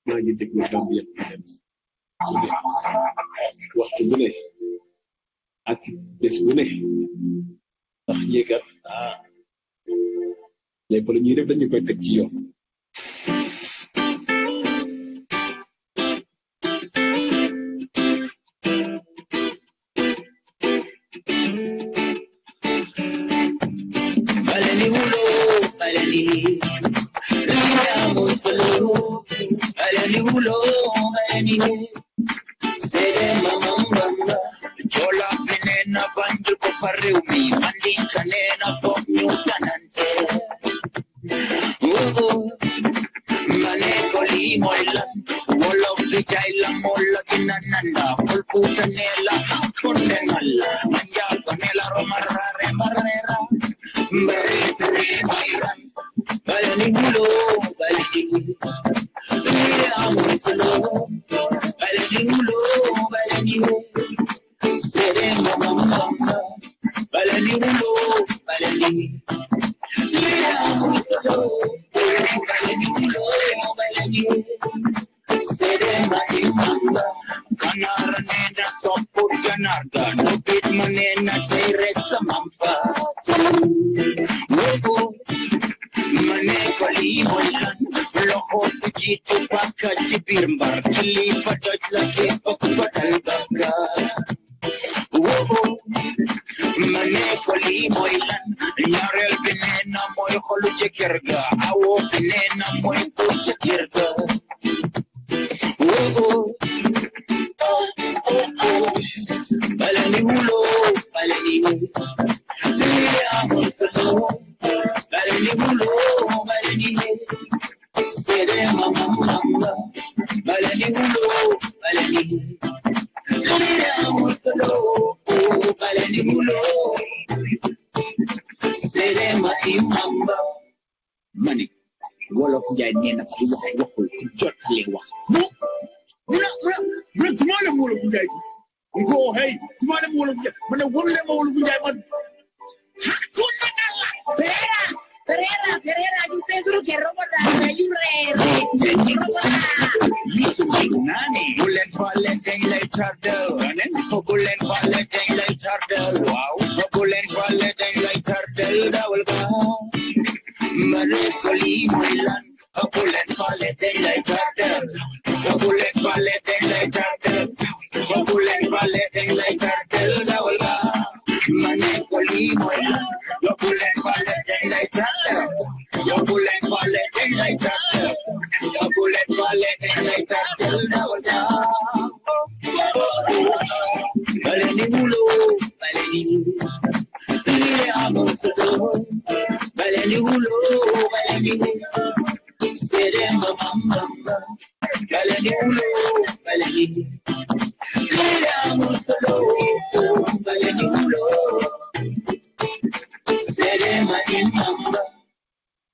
maa ngi déglu Gambian waxtu bu ne ak bés bu ne ndax yéegat lépp lu ñuy def dañu koy teg ci yoon.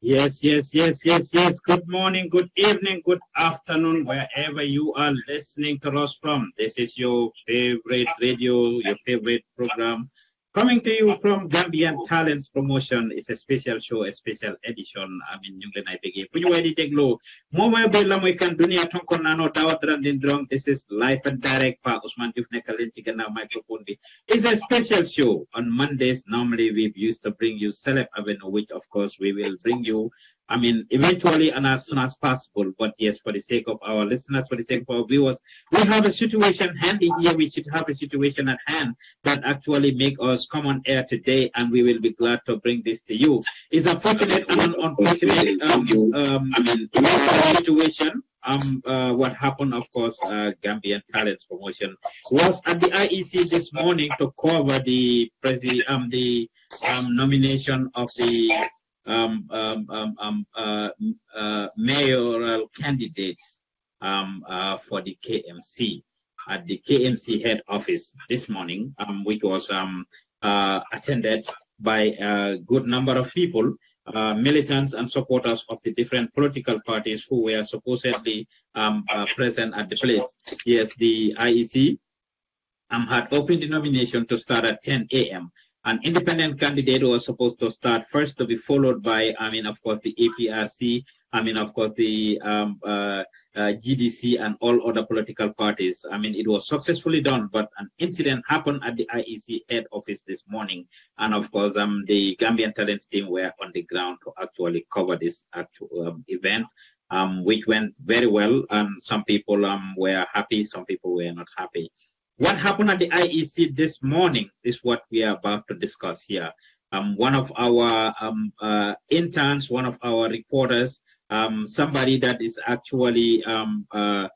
Yes. Good morning, good evening, good afternoon, wherever you are listening to us from. This is your favorite radio, your favorite program. Coming to you from Gambian Talents Promotion. It's a special show, a special edition. Ñu ngi leen ay bëggee fu ñu waay di dégloo moom bi la muy kan dunia tonko nano dawa drandin drong. This is live and direct pa Ousmane Diouf nekkal leen ci gannaaw microphone bi. It's a special show. On Mondays, normally we used to bring you Celeb Avenue, which of course we will bring you eventually and as soon as possible. But yes, for the sake of our listeners, for the sake of our viewers, we have a situation handy here. We should have a situation at hand that actually make us come on air today, and we will be glad to bring this to you. It's a fortunate and an unfortunate situation. What happened, of course, Gambian Talents Promotion was at the IEC this morning to cover the nomination of the mayoral candidates for the KMC at the KMC head office this morning, which was attended by a good number of people, militants and supporters of the different political parties who were supposedly present at the place. Yes, the IEC had opened the nomination to start at 10 a.m. An independent candidate was supposed to start first, to be followed by, of course, the APRC, of course, the GDC and all other political parties. It was successfully done, but an incident happened at the IEC head office this morning. And of course, the Gambian Talents team were on the ground to actually cover this actual event, which went very well. And some people were happy, some people were not happy. What happened at the IEC this morning is what we are about to discuss here. One of our interns, one of our reporters, somebody that is actually a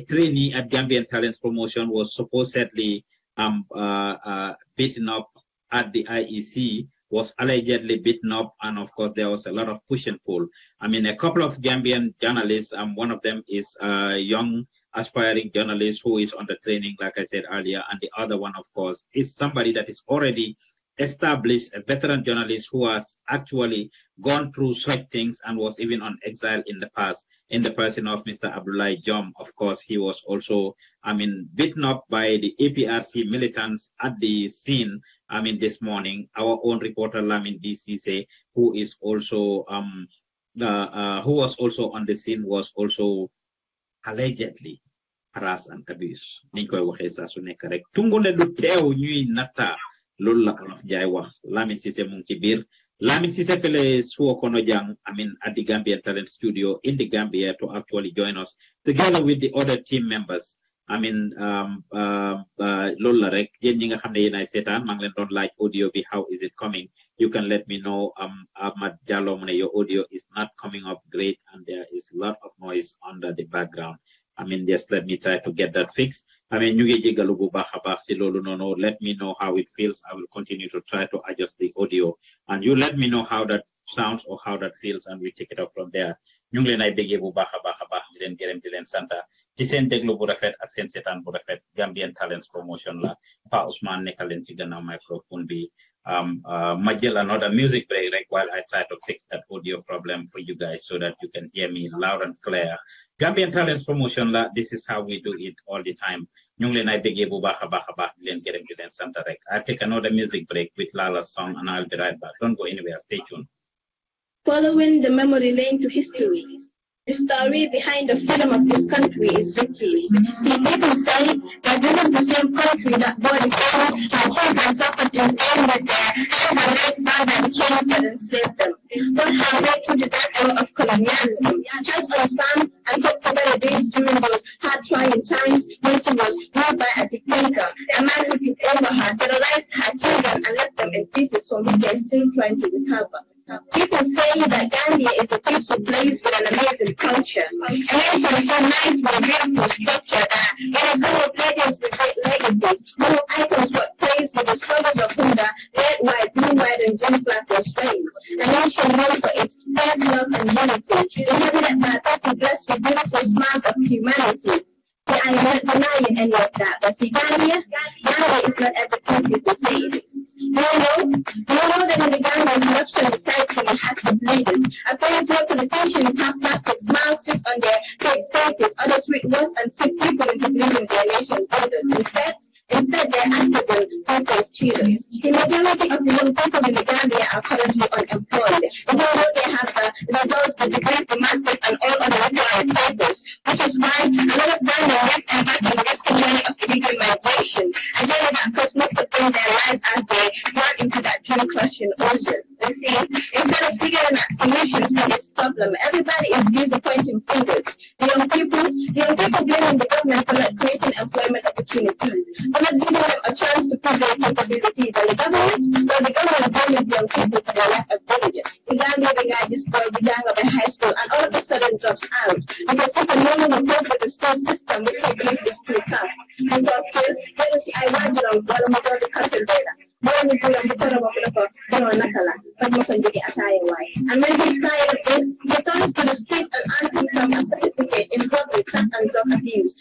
trainee at Gambian Talents Promotion, was supposedly beaten up at the IEC, was allegedly beaten up, and of course there was a lot of push and pull. A couple of Gambian journalists, one of them is a young aspiring journalist who is on the training, like I said earlier, and the other one, of course, is somebody that is already established, a veteran journalist who has actually gone through such things and was even on exile in the past, in the person of Mr. Abdullahi Jom. Of course, he was also, beaten up by the APRC militants at the scene, this morning. Our own reporter, Lamin Ceesay, who is also, who was also on the scene, was also allegedly harassed and abused. Niñ koy waxee saa su nekk rek tungu ne du teew ñuy natta loolu la Olof Njaay wax. Lamin Ceesay mu ngi ci biir. Lamin Ceesay fele suwo kono jang at the Gambian Talent Studio in the Gambia to actually join us together with the other team members. Loolu la rek yéen ñi nga xam ne yéen ay seetaan maa ngi leen doon laaj audio bi, how is it coming? You can let me know. Ahmad Jallow mu ne your audio is not coming up great and there is a lot of noise under the background. Just let me try to get that fixed. Ñu ngi jégalu bu baax a baax si loolu noonu. Let me know how it feels. I will continue to try to adjust the audio, and you let me know how that sounds or how that feels, and we take it up from there. Ñu ngi leen ay béggee bu baax a baax di leen gërëm di leen santa ci seen déglu bu rafet ak seen seetaan bu rafet. Gambian Talents Promotion la Pa Ousmane nekkal leen ci gannaaw microphone bi. Ma jël another music break like while I try to fix that audio problem for you guys so that you can hear me loud and clear. Gambian Talents Promotion la, this is how we do it all the time. Ñu ngi leen ay béggee bu baax a baax di leen gërëm di leen santa rek. I'll take another music break with Lala's song and I'll be right back. Don't go anywhere, stay tuned. Following the memory lane to history, the story behind the freedom of this country is British. People say that this is the same country that bore the pain our children suffered in pain with their hands and legs bound by the chains that enslaved them. What have they to that era of colonialism? Helped our farm and hope for better days during those hard trying times when she was ruled by a dictator, a man who took over her, terrorized her children and left them in pieces from which they are still trying to recover. People say that Gambia is a peaceful place with an amazing culture. A nation so nice with a beautiful structure that it is full of legends with great legacies, full of icons what praise with the struggles of Hunda, red, white, blue, white, and Jim Black or strange. A nation known for its peace, love, and unity, inhabited by a people blessed with beautiful smiles of humanity. I am not denying any of that, but see, Gambia is not everything people say it is. Do you know that in the Gambian corruption recycling has been leaders? Apparently, politicians have plastic smiles fixed on their fake faces, others read words and trick people into believing their nation's borders. Instead, they're acting as cheaters. The majority of the young people in the Gambia are currently unemployed. Even though they have the results, the degrees, the masters, and all other required papers, which is why a lot of them are left and back in risking money of illegal migration. Again, that cost most of them their lives as they run into that dream crushing ocean. You see, instead of figuring out solutions to this problem, everybody is busy pointing fingers. The young people blaming the government for not creating employment opportunities, for not giving them a chance to prove their capabilities. And the government blames the young people for their lack of diligence. The guy this boy began at high school and all of a sudden drops out because he can no longer cope with the school system which he believes is too tough. And so, I want to the country better. And when he's tired of this, he turns to the streets and asks himself a certificate in drug reclass and drug abuse.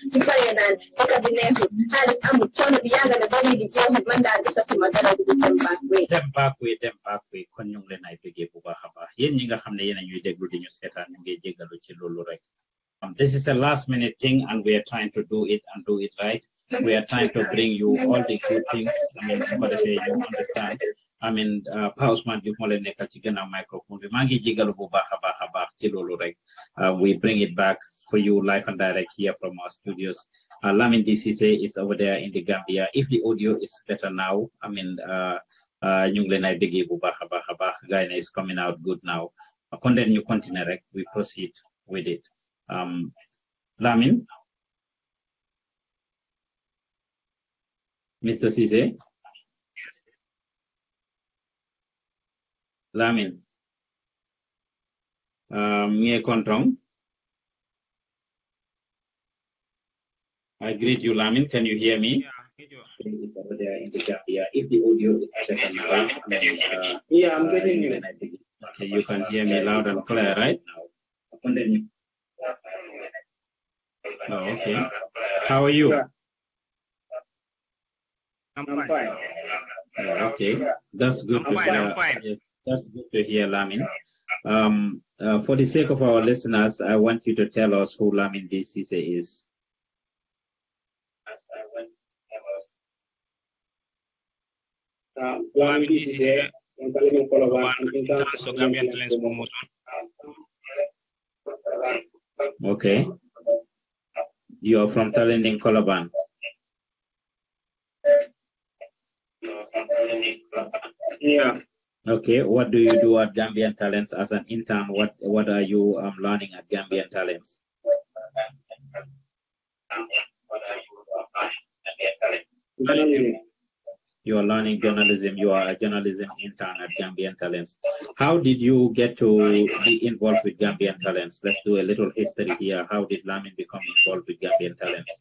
This is a last minute thing and we are trying to do it and do it right. We are trying to bring you all the good things. I mean, for the way you understand. I mean, Pausman, you mole neka chigana microphone. We bring it back for you live and direct here from our studios. Lamin Ceesay is over there in the Gambia. If the audio is better now, I mean, Gaina is coming out good now. Continue, we proceed with it. Lamin, Mr. Ceesay, Lamin, Mie Kontong. I greet you, Lamin. Can you hear me? It's over there in the Gambia. If the audio is better now, yeah, I'm getting you. Okay, you can hear me loud and clear, right? Oh, okay. How are you? Yeah. I'm fine. Oh, okay, that's good to hear. I'm fine. Yes, that's good to hear, Lamin. For the sake of our listeners, I want you to tell us who Lamin Ceesay is. Lamin Ceesay, Gambian Talents Promotion. Okay. You are from Talent in Colaban. Yeah. Okay. What do you do at Gambian Talents as an intern? What are you learning at Gambian Talents? You are learning journalism. You are a journalism intern at Gambian Talents. How did you get to be involved with Gambian Talents? Let's do a little history here. How did Lamin become involved with Gambian Talents?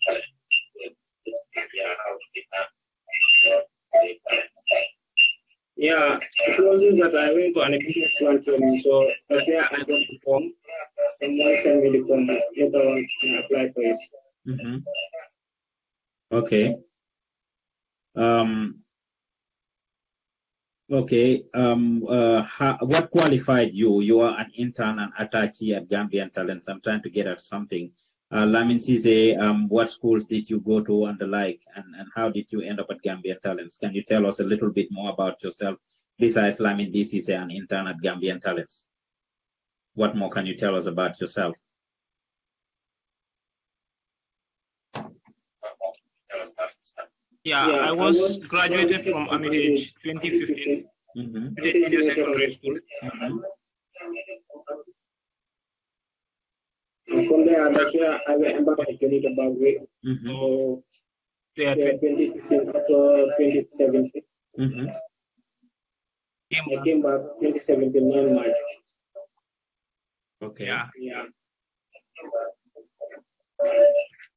Yeah, it was just that I went to an business plan training, so that's where I got the form. Someone sent me the form, later on I applied for it. Mm-hmm. Okay. Okay. What qualified you? You are an intern and attaché at Gambian Talents. I'm trying to get at something. Lamin Ceesay, what schools did you go to and the like, and how did you end up at Gambian Talents? Can you tell us a little bit more about yourself besides Lamin Ceesay, an intern at Gambian Talents? What more can you tell us about yourself? Yeah, I was graduated from Aprc 2015, in secondary school. From there, that's where I went back to Zimbabwe. So, 2016 to 2017. I came back 2017 9 March. Okay. Yeah.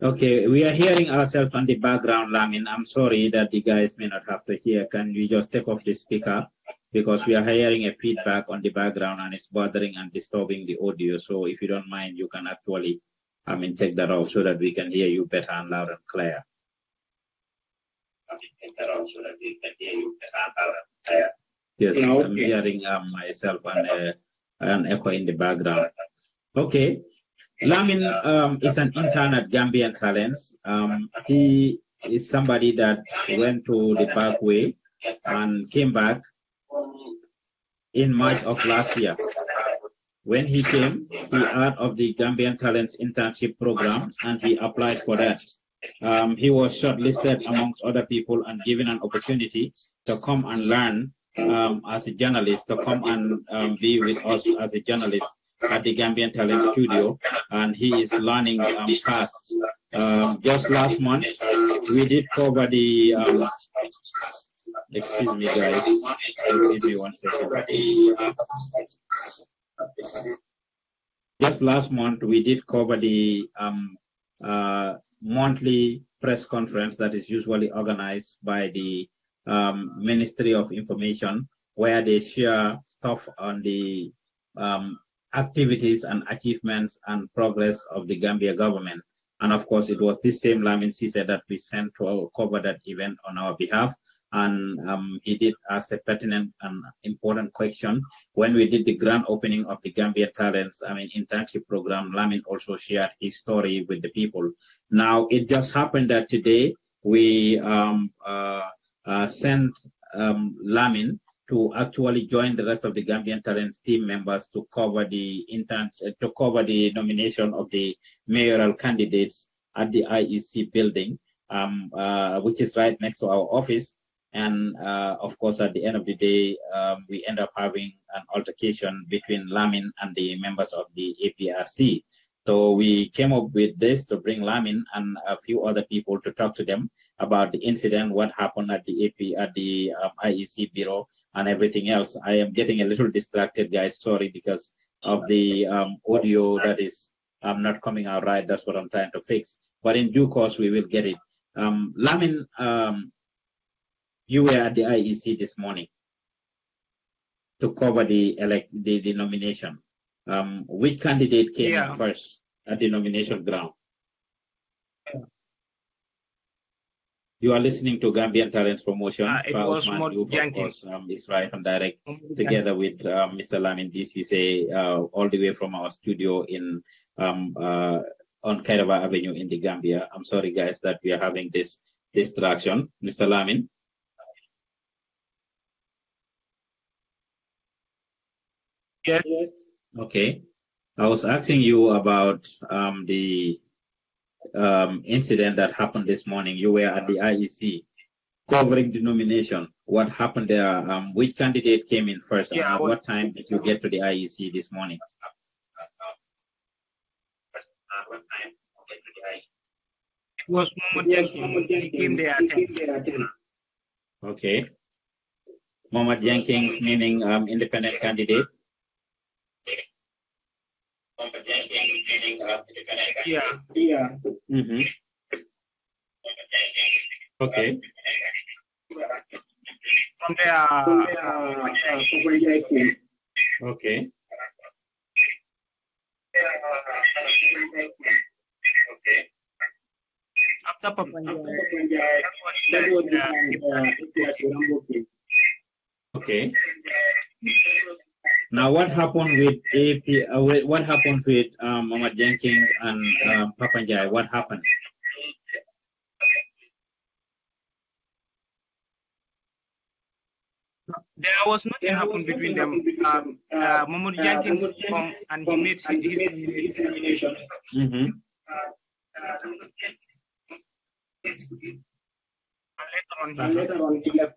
Okay, we are hearing ourselves on the background, Lamin. I'm sorry that the guys may not have to hear. Can we just take off the speaker? Because we are hearing a feedback on the background and it's bothering and disturbing the audio. So if you don't mind, you can actually, take that off so that we can hear you better and loud and clear. Yes, I'm hearing myself and an echo in the background. Okay. Lamin is an intern at Gambian Talents. He is somebody that went to the back way and came back in March of last year. When he came, he out of the Gambian Talents internship program and he applied for that. He was shortlisted amongst other people and given an opportunity to come and learn as a journalist, to come and be with us as a journalist at the Gambian Talent Studio, and he is learning fast. Just last month, we did cover the, excuse me guys, give me 1 second. Just last month, we did cover the monthly press conference that is usually organized by the Ministry of Information, where they share stuff on the activities and achievements and progress of the Gambia government. And of course, it was this same Lamin Ceesay that we sent to cover that event on our behalf. And he did ask a pertinent and important question. When we did the grand opening of the Gambian Talents, internship program, Lamin also shared his story with the people. Now, it just happened that today we sent Lamin to actually join the rest of the Gambian Talents team members to cover the nomination of the mayoral candidates at the IEC building, which is right next to our office. And of course, at the end of the day, we end up having an altercation between Lamin and the members of the Aprc. So we came up with this to bring Lamin and a few other people to talk to them about the incident, what happened at the IEC bureau, and everything else. I am getting a little distracted, guys. Sorry, because of the audio that is not coming out right. That's what I'm trying to fix. But in due course, we will get it. Lamin, you were at the IEC this morning to cover the nomination. Which candidate came in first at the nomination ground? You are listening to Gambian Talents Promotion. It was Mohammed Jenkins. It's right on direct, together with Mr. Lamin Ceesay, all the way from our studio in on Kairaba Avenue in the Gambia. I'm sorry, guys, that we are having this distraction. Mr. Lamin. Yes. Okay. I was asking you about the incident that happened this morning. You were at the IEC covering the nomination. What happened there? Which candidate came in first? And at what time did you get to the IEC this morning? It was Mohammed Jenkins. He came there at 10. Okay. Mohammed Jenkins, meaning independent candidate? Yeah. Mm-hmm. Okay. From there, okay. After Papanja, that was okay. Now, what happened with AP? What happened with Mohammed Jenkins and Papanjai? What happened? There was nothing happened between them. Mohammed Jenkins come and he made his nomination. Mm-hmm. And later on he left.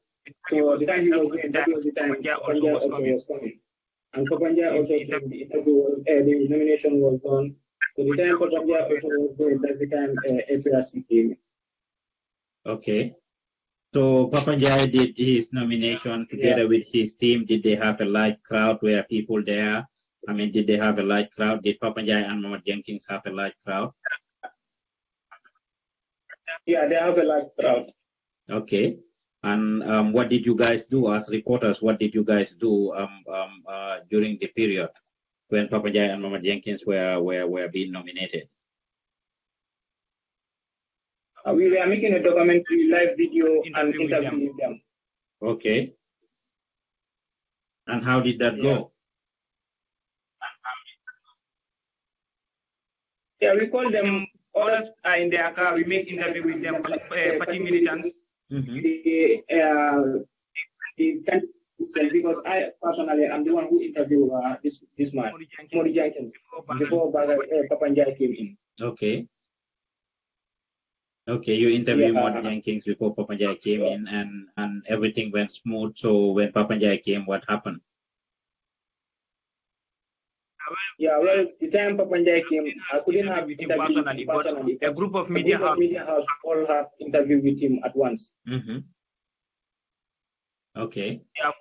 So the time he was there, that was the time Papanja also was coming. And Papanja also the nomination was done. So the time Papanja also was going, that's the time Aprc came. Okay. So Papanjai did his nomination together with his team. Did they have a large crowd? Were people there? I mean, did they have a large crowd? Did Papanjai and Mohammed Jenkins have a large crowd? Yeah, they have a large crowd. Okay. And what did you guys do as reporters? What did you guys do during the period when Papanjai and Mohammed Jenkins were being nominated? We were making a documentary live video and interviewing them. Okay. And how did that go? Yeah, we call them, others are in their car, we make interview with them, party militants. Because I personally am the one who interviewed this man, Modi Jenkins, before Papanjai came in. Okay. Okay, you interviewed Modi Jenkins before Papanjai came in, and everything went smooth. So when Papanjai came, what happened? Yeah, well, the time Papanjai came, I couldn't have interviewed him personally. A group of media house all have interviewed with him at once. Okay. Yeah,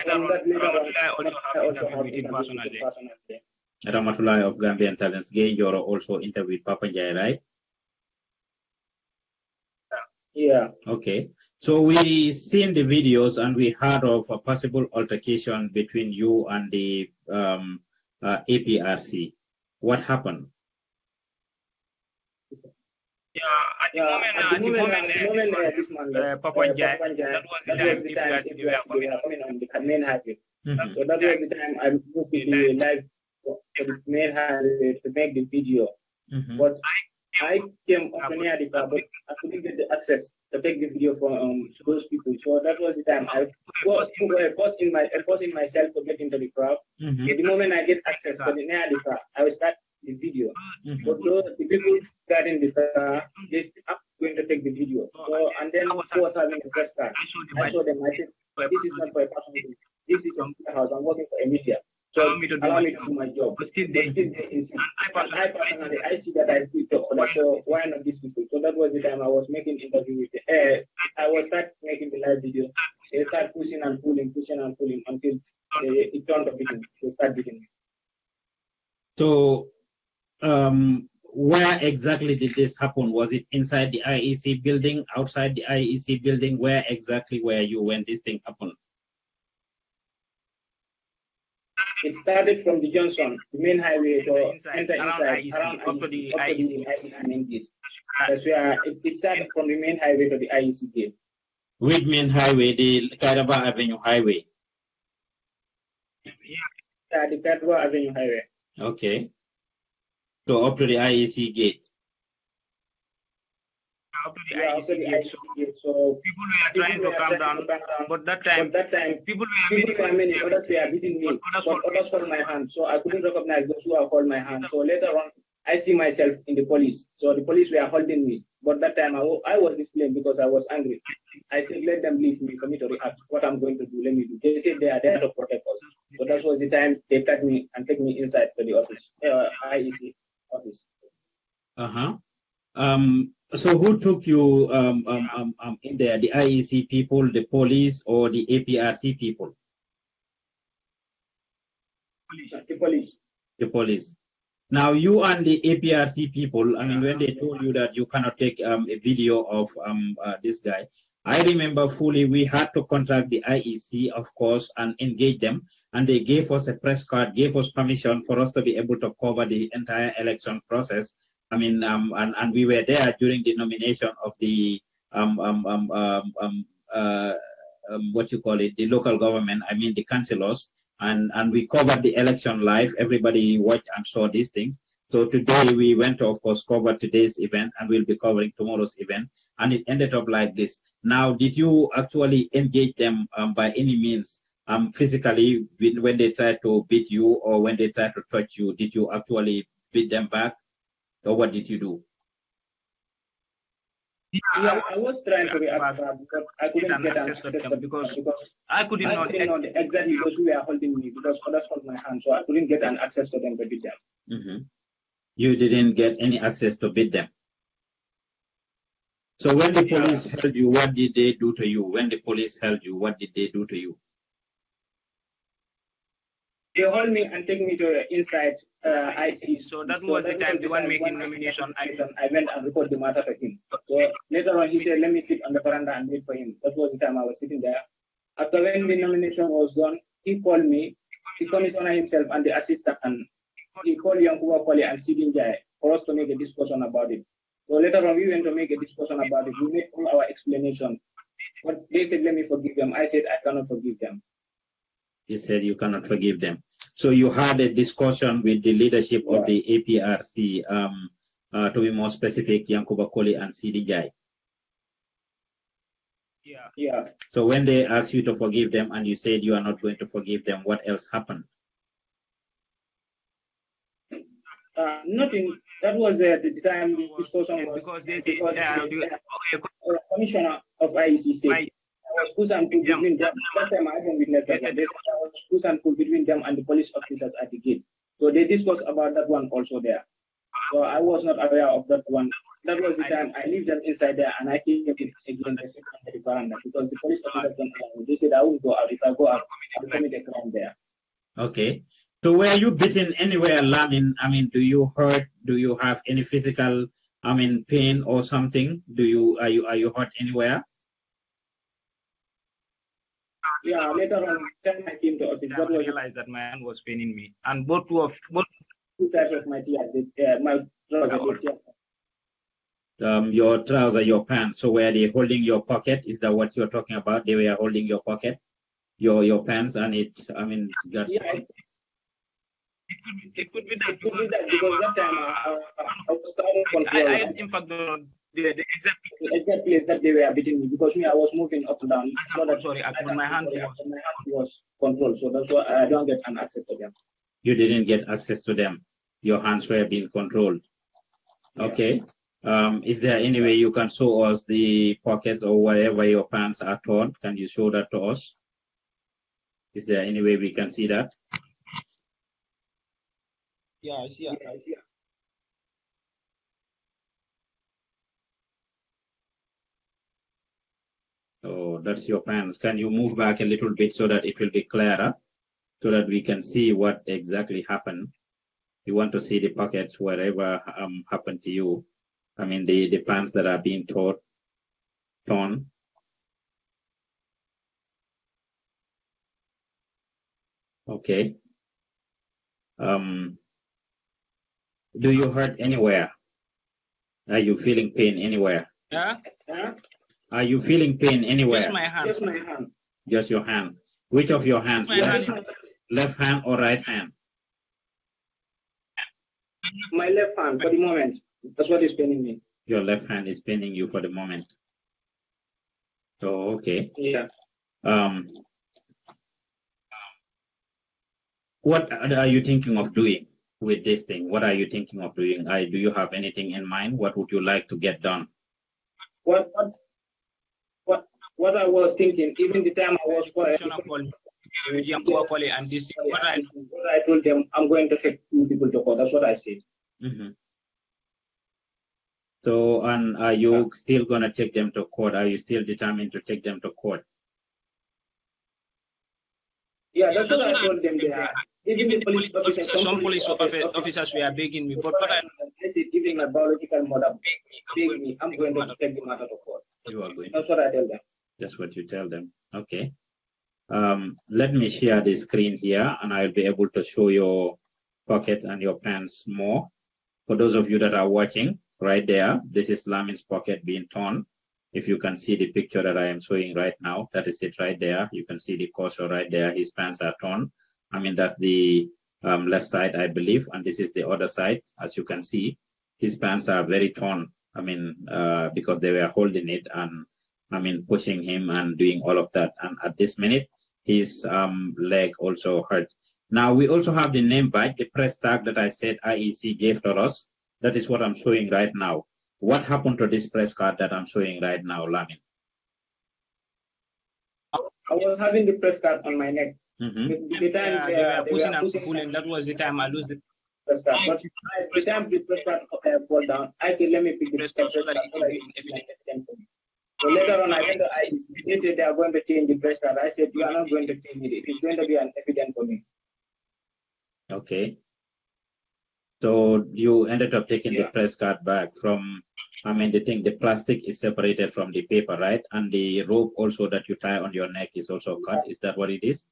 from that later on, I also have interviewed personally. Ramatullah of Gambian Talents Gay, you're also interviewed Papanjai, right? Yeah. Okay. So we seen the videos and we heard of a possible altercation between you and the APRC. What happened? At the moment, this man, Papanjai, that was the time they were coming on the main highway. So that was the time I moved the live to the main highway to make the video. But I came up near the car, but I couldn't get the access to take the video from those people. So that was the time I forcing myself to get into the crowd. At the moment I get access to the near the car, I will start the video. But the people got in the car, they are going to take the video. So and then I was having a press card. I saw them. I said, "This is not for a person. This is a media house. I'm working for a media. So allow me to do my job." But still they insist. I personally, I see that I do talk. So why not these people? So that was the time I was making interview with I was start making the live video. They start pushing and pulling until it turned to beating. They start beating me. So where exactly did this happen? Was it inside the IEC building, outside the IEC building? Where exactly were you when this thing happened? It started from the Johnson, the main highway, to enter inside, around up to the IEC main gate. That's where it started from the main highway to the IEC gate. Which main highway? The Kairaba Avenue Highway? Yeah, the Kairaba Avenue Highway. Okay. So up to the IEC gate. Up to the IEC gate. So people were trying to calm down, but that time people were many. Others were beating me, but others hold my hand. So I couldn't recognize those who have held my hand. So later on, I see myself in the police. So the police were holding me. But that time I was displaying because I was angry. I said, let them leave me for me to react. What I'm going to do, let me do. They said they are there to protect us. So that was the time they cut me and take me inside to the office, IEC office. So who took you in there? The IEC people, the police, or the APRC people? The police. The police. Now, you and the APRC people, I mean, when they told you that you cannot take a video of this guy, I remember fully we had to contact the IEC, of course, and engage them. And they gave us a press card, gave us permission for us to be able to cover the entire election process. I mean, and we were there during the nomination of the, what you call it, the local government, I mean, the councillors. And we covered the election live. Everybody watched and saw these things. So today we went to, of course, cover today's event, and we'll be covering tomorrow's event. And it ended up like this. Now, did you actually engage them by any means physically when they tried to beat you or when they tried to touch you? Did you actually beat them back, or what did you do? Yeah, I was trying to react, but I couldn't get access to them because I couldn't know exactly those who were holding me because others held my hand, so I couldn't get an access to them to beat them. You didn't get any access to beat them. So when the police held you, what did they do to you? When the police held you, what did they do to you? They hold me and take me to inside IC. So that was the time the one making nomination. I went and reported the matter to him. So later on, he said, let me sit on the veranda and wait for him. That was the time I was sitting there. After when the nomination was done, he called me, the commissioner himself and the assistant, and he called Yankuba Kwali and Sidin Jai for us to make a discussion about it. So later on, we went to make a discussion about it. We made all our explanation. But they said, let me forgive them. I said, I cannot forgive them. You said you cannot forgive them. So you had a discussion with the leadership of the APRC, to be more specific, Yankuba Koli and CDJ. Yeah. So when they asked you to forgive them and you said you are not going to forgive them, what else happened? Nothing. That was the time the discussion was because the commissioner of IEC said was push and pull between them. Last time I haven't witnessed that. There was push and pull between them and the police officers at the gate. So they discussed about that one also there. So I was not aware of that one. That was the time I lived them inside there and I came again the veranda because the police officers don't allow me. They said I won't go out. If I go out, I'll commit a crime there. Okay. So were you bitten anywhere, Lamin? I mean, do you hurt? Do you have any physical, pain or something? Are you hurt anywhere? Yeah, later on, when I came to office, I realized that my hand was paining me, and both two sides of my tear, my trouser. Your trouser, your pants. So were they holding your pocket? Is that what you're talking about? They were holding your pocket, your pants, and it. Got. Yeah. It could be that because that time I was starting control. I in fact the exact place that they were beating me because I was moving up and down. So that my hand was controlled, so that's why I don't get an access to them. You didn't get access to them. Your hands were being controlled. Okay. Is there any way you can show us the pockets or wherever your pants are torn? Can you show that to us? Is there any way we can see that? Yeah, I see. Oh, that's your pants. Can you move back a little bit so that it will be clearer, so that we can see what exactly happened? You want to see the pockets wherever happened to you. The pants that are being torn. Okay. Do you hurt anywhere? Are you feeling pain anywhere? Yeah. Are you feeling pain anywhere? Just my hand. Just your hand. Which of your hands? Left hand or right hand? My left hand for the moment. That's what is paining me. Your left hand is paining you for the moment. Oh, okay. Yeah. What are you thinking of doing with this thing? What are you thinking of doing? Do you have anything in mind? What would you like to get done? What I was thinking, even the time I was and this thing, what I told them, I'm going to take 2 people to court. That's what I said. Mm-hmm. So, and are you still going to take them to court? Are you still determined to take them to court? Yeah, that's what I told them. Even the police officers, some police officers were begging me, but I said, even my biological mother begged me, I'm going to take the matter to court. You are going. That's what I tell them. That's what you tell them. Okay. Let me share the screen here, and I'll be able to show your pocket and your pants more. For those of you that are watching, right there, this is Lamin's pocket being torn. If you can see the picture that I am showing right now, that is it right there. You can see the cursor right there. His pants are torn. That's the left side, I believe, and this is the other side. As you can see, his pants are very torn. Because they were holding it and pushing him and doing all of that. And at this minute, his leg also hurt. Now we also have the name badge, the press tag that I said IEC gave to us. That is what I'm showing right now. What happened to this press card that I'm showing right now, Lamin? I was having the press card on my neck. Mm-hmm. The time they were pushing and pulling, that was the time I lose the press card. But the time the press card fall down, I said, let me pick the press card so that So later on, I went to IEC. They said they are going to change the press card. I said, you are not going to change it. It is going to be an evidence for me. Okay. So you ended up taking the press card back from, the plastic is separated from the paper, right? And the rope also that you tie on your neck is also cut. Is that what it is?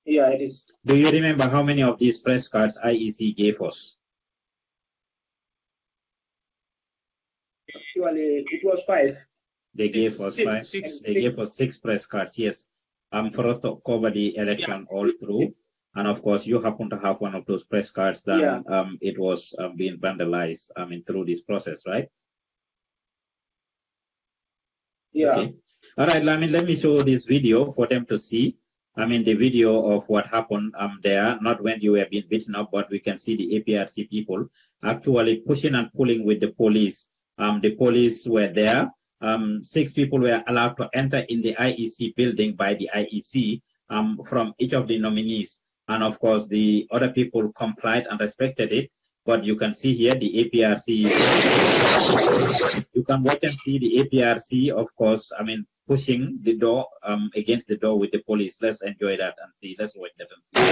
Yeah, it is. Do you remember how many of these press cards IEC gave us? Actually, it was 5. They gave us 5. They gave us 6 press cards, yes. for us to cover the election all through. And of course, you happen to have one of those press cards that it was being vandalized, through this process, right? Yeah. Okay. All right, Lamin, let me show this video for them to see. The video of what happened there, not when you were being beaten up, but we can see the APRC people actually pushing and pulling with the police. The police were there. 6 people were allowed to enter in the IEC building by the IEC from each of the nominees. And of course, the other people complied and respected it. But you can see here the APRC. You can watch and see the APRC, of course, pushing the door against the door with the police. Let's enjoy that and see. Let's watch that and see.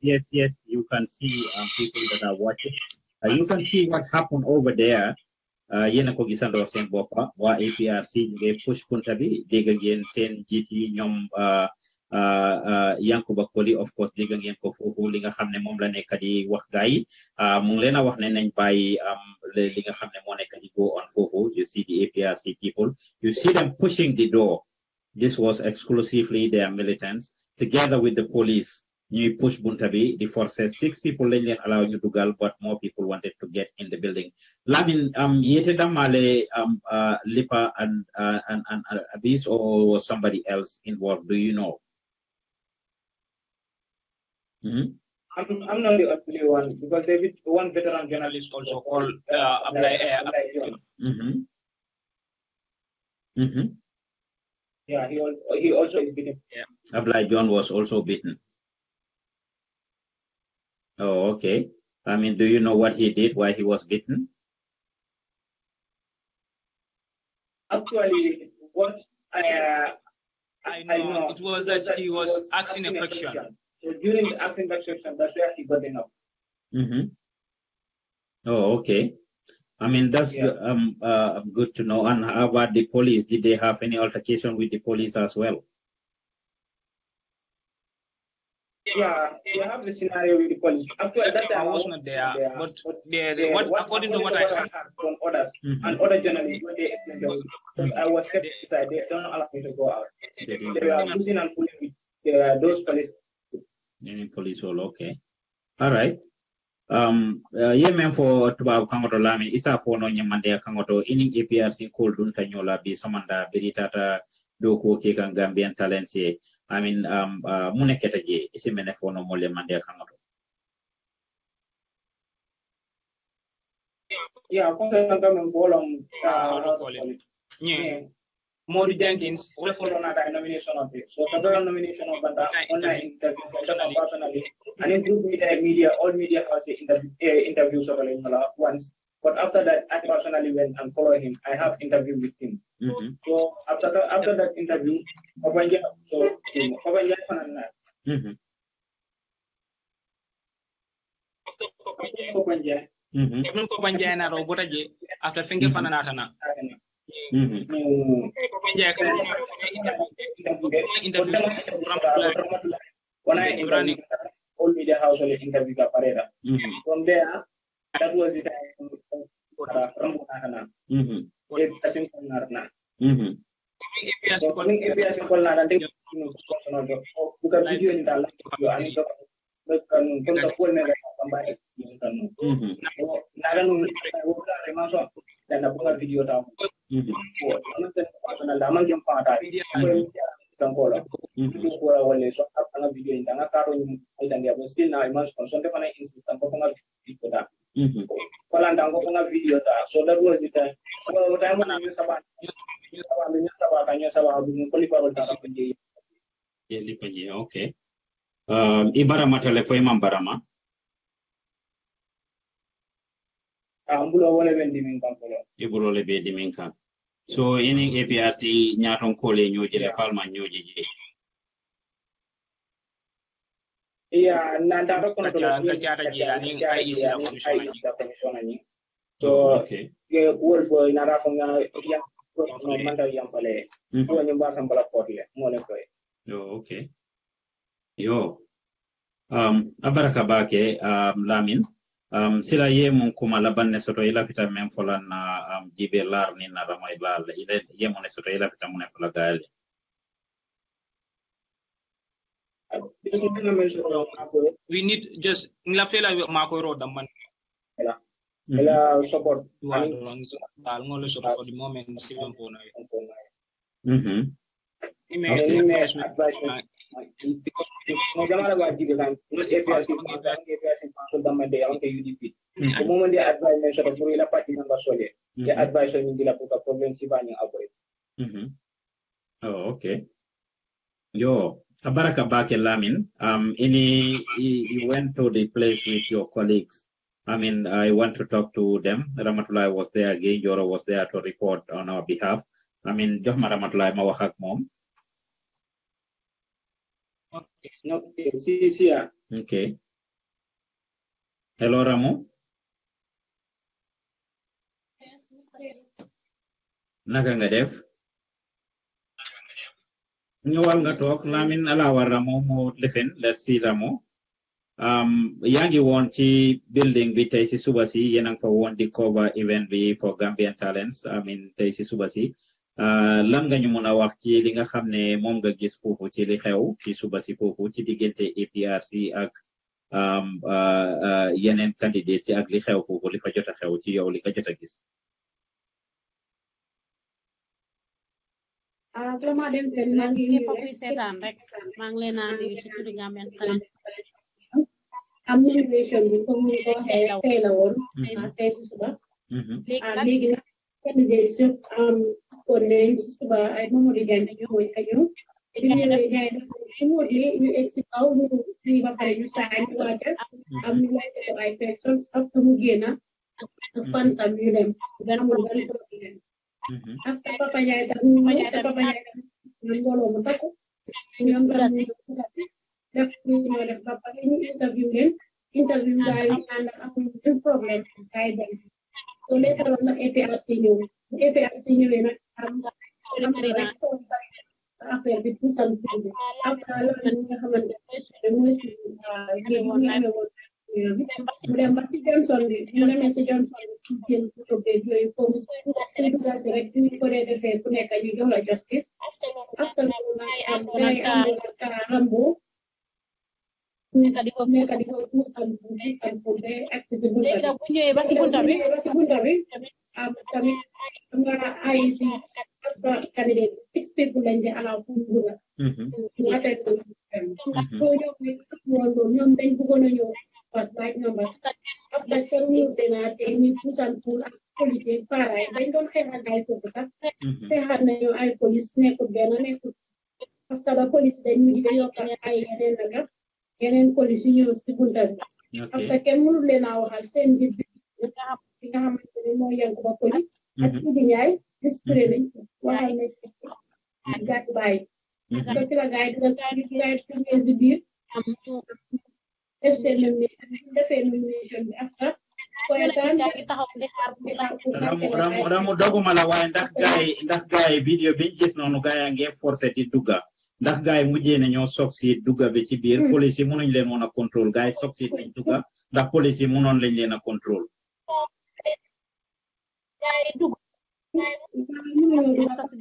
Yes, you can see people that are watching. You can see what happened over there. Yena ko gisandoo seen boppa waa APRC ñu ngi push punta bi dégg ngeen seen jiit yi ñoom Yankuba Koli of course dégg ngeen ko foofu li nga xam ne moom la nekk di wax gaa yi mu ngi leen a wax ne nañ bàyyi li nga xam ne moo nekk di go on foofu. You see the APRC people, you see them pushing the door. This was exclusively their militants together with the police. You push Buntabi, the forces, 6 people later allowed you to go, but more people wanted to get in the building. Lamin, yete damale Lipa and Abyss, or was somebody else involved? Do you know? I'm not the only one, because there is one veteran journalist also called Aprc. Yeah, he also is beaten. Yeah. Ablai John was also beaten. Oh, okay. Do you know what he did, why he was beaten? Actually, what I know, it was that he was asking a question. So during the asking that question, that's where he got enough. Oh, okay. That's good to know. And how about the police? Did they have any altercation with the police as well? Yeah, they have the scenario with the police. Actually, that time I was not there, but according to what I heard from others and other journalists, when they explained, because I was kept inside, they don't allow me to go out. They were using and pulling with those police. Any police role, okay. All right. Yemen for tuba kangoto Lamin isa for no nyamande kangoto ining APRC called dun tanyola bi samanda beritata do ko ke kan Gambian talents ye. I mean muneketa je isi mene for no mole mande kangoto. Yeah, I'm going to call on Yeah. Modi Jenkins, we follow another nomination of it. So the nomination of that online interview personally, and in group media, all media has interviews of once. But after that, I personally went and followed him. I have interview with him. So after that interview, after finger fananatana. When I interviewed all media house interview Pareda. From there, that was it. So that was the time. Okay. Ibarama telefo imam barama. Ibulo lebe diminka. So ini APRC nyaton kole nyoji le palma nyoji je. Yeah, nanda ko na so okay. World boy nara ko nga yang manda yang pale. So nyumba sambala portle mo le koy. Okay. Yo. Abaraka bake Lamin. Sila ye mun kuma laban ne soto ila pita men fola na jibe lar ni na ramay lal ile ye mun soto ila pita mun fola gal. We need just la fela mako ro damman. Ela support ngolo support for the moment Steven Pona. No jamana wa jibe kan most APRC so damma de on UDP. The moment they advise me sort of for la party number sole. They advise me dila puta problem si banya avoid. Oh, okay. Yo, Abaraka Bake Lamin, you went to the place with your colleagues. I mean, I want to talk to them. Ramatullah was there again. Joro was there to report on our behalf. I mean, Johma Ramatullah Mawahak Mom. Okay. Hello, Ramu. Nakanga def. Ñëwal nga toog Lamin ala war Ramo mo lefen let's see Ramo yaa ngi woon ci building bi tey si suba si yéen a ngi fa woon di cover event bi for Gambian talents I mean tey si suba si lan nga ñu mën a wax ci li nga xam ne moom nga gis foofu ci li xew ci suba si foofu ci diggante APRC ak yeneen candidates yi ak li xew foofu li fa jot a xew ci yow li nga jot a gis. Vraiment dem te maa ngi seetaan rek maa ngi leen a nuyu ci turi Gambian Talents am nomination bi comme ni ko waxee tey la woon tey ci suba léegi nag candidates yëpp kon nañ ci suba ay Mamadou Diagne mooy ka ñëw ñu ñëwee jaay def smoothly ñu egg si kaw ñu fii ba pare ñu sign ñu wàcce am ñu lay def ay questions after mu génn ak fan sam ñu dem amul benn problème after Papa Ndiaye tam ñu mbooloo mu takku ñoom tam ñu def ñu def ba pare ñu interview gaay yi ànd ak amul problème gaay dem so later on nag APRC ñëwee nag am affaire bi puusal bi après la nga xamante ne mooy suñu géej ñu amee woon dem ba si Johnson bi ñu demee si Johnson bi jël photo beeg yooyu foofu suy dugal si rek ñu ko dee defee ku nekk ñu jox la justice after loolu nag ngay am rambo nekk di ko puusal pour ba accès si bunta bi bu ñëwee ba si bunta bi tamit nga ay si candidate 6 people lañ di allow pour dugal ñu attend so ñoom dañ bëggoon a ñëw parce que numbers after kenn ñu dena te ñu puusal pour ak police paray dañ doon xeexal ay foofu sax xeexal nañu ay police nekkul benn nekkul parce que ba police dañ ñu di yokkal ay yeneen police yu ñëw si bunta bi parce que kenn mënul leen a waxal seen njiit bi nga xamante ne mooy yanku ba police ak Idi Ndiaye dispré nañ waxal nañ gàtt bàyyi parce que si la gaay dugal si biir def seen defee nomination bi after ramu doguma la waaye ndax gaay vidéo biñ gis noonu gaay a ngi forcé di dugga ndax gaay mujjee ne ñoo soog si dugga bi ci biir police yi mënuñ leen woon a contrôle gaay soog si dañ dugga ndax police yi mënoon lañ leen a contrôle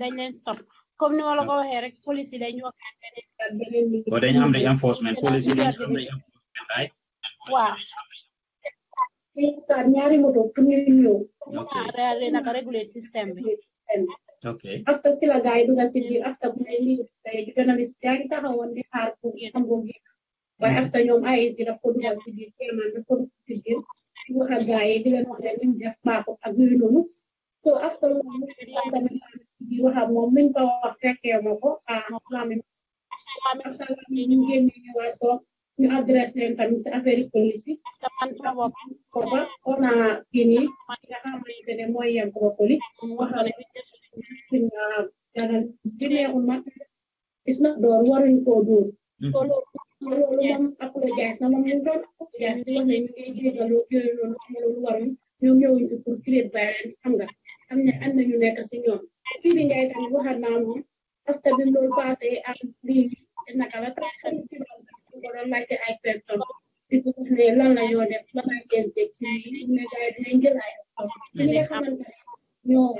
dañ leen stop comme ni ma la ko waxee rek police yi dañ wax ko dañ am day enforcement police yi dañ am day enforcement right waaw ñaari moto pour ñu ñëw naka réguler système bi okay after si la gaay duga si biir after bu ne lii journaliste yaa ngi taxawoon di xaar pour am boo gi waaye after ñoom ay si daf ko dugal si biir kéemaan daf ko dugal si biir wax ak gaay yi di leen wax leen ñu def baaxut ak yooyu noonu so after loolu tamit di wax ak moom miñ ko wax fekkee ma ko Lamin after ñu génne ñëwaat toog ñu adresse leen tamit si affaire police yi booba on a fini nga xamante ne mooy yem ko police wax na it's not door waruñ koo dóor so loolu moom apologize na moom ñu doon apologize di wax ne ñu ngi jégalu yooyu noonu loolu waruñ ñoom ñëwuñ si pour create violence xam nga am na ñu nekk si ñoom ci di ngay tamit waxat naa moom after bi loolu passé ak lii naka la tax ko doon laajte ay personne di ko wax ne lan la ñoo def lan la ngeen teg ci ne gars yi dinañ jël ay ci li nga xamante ne ñoo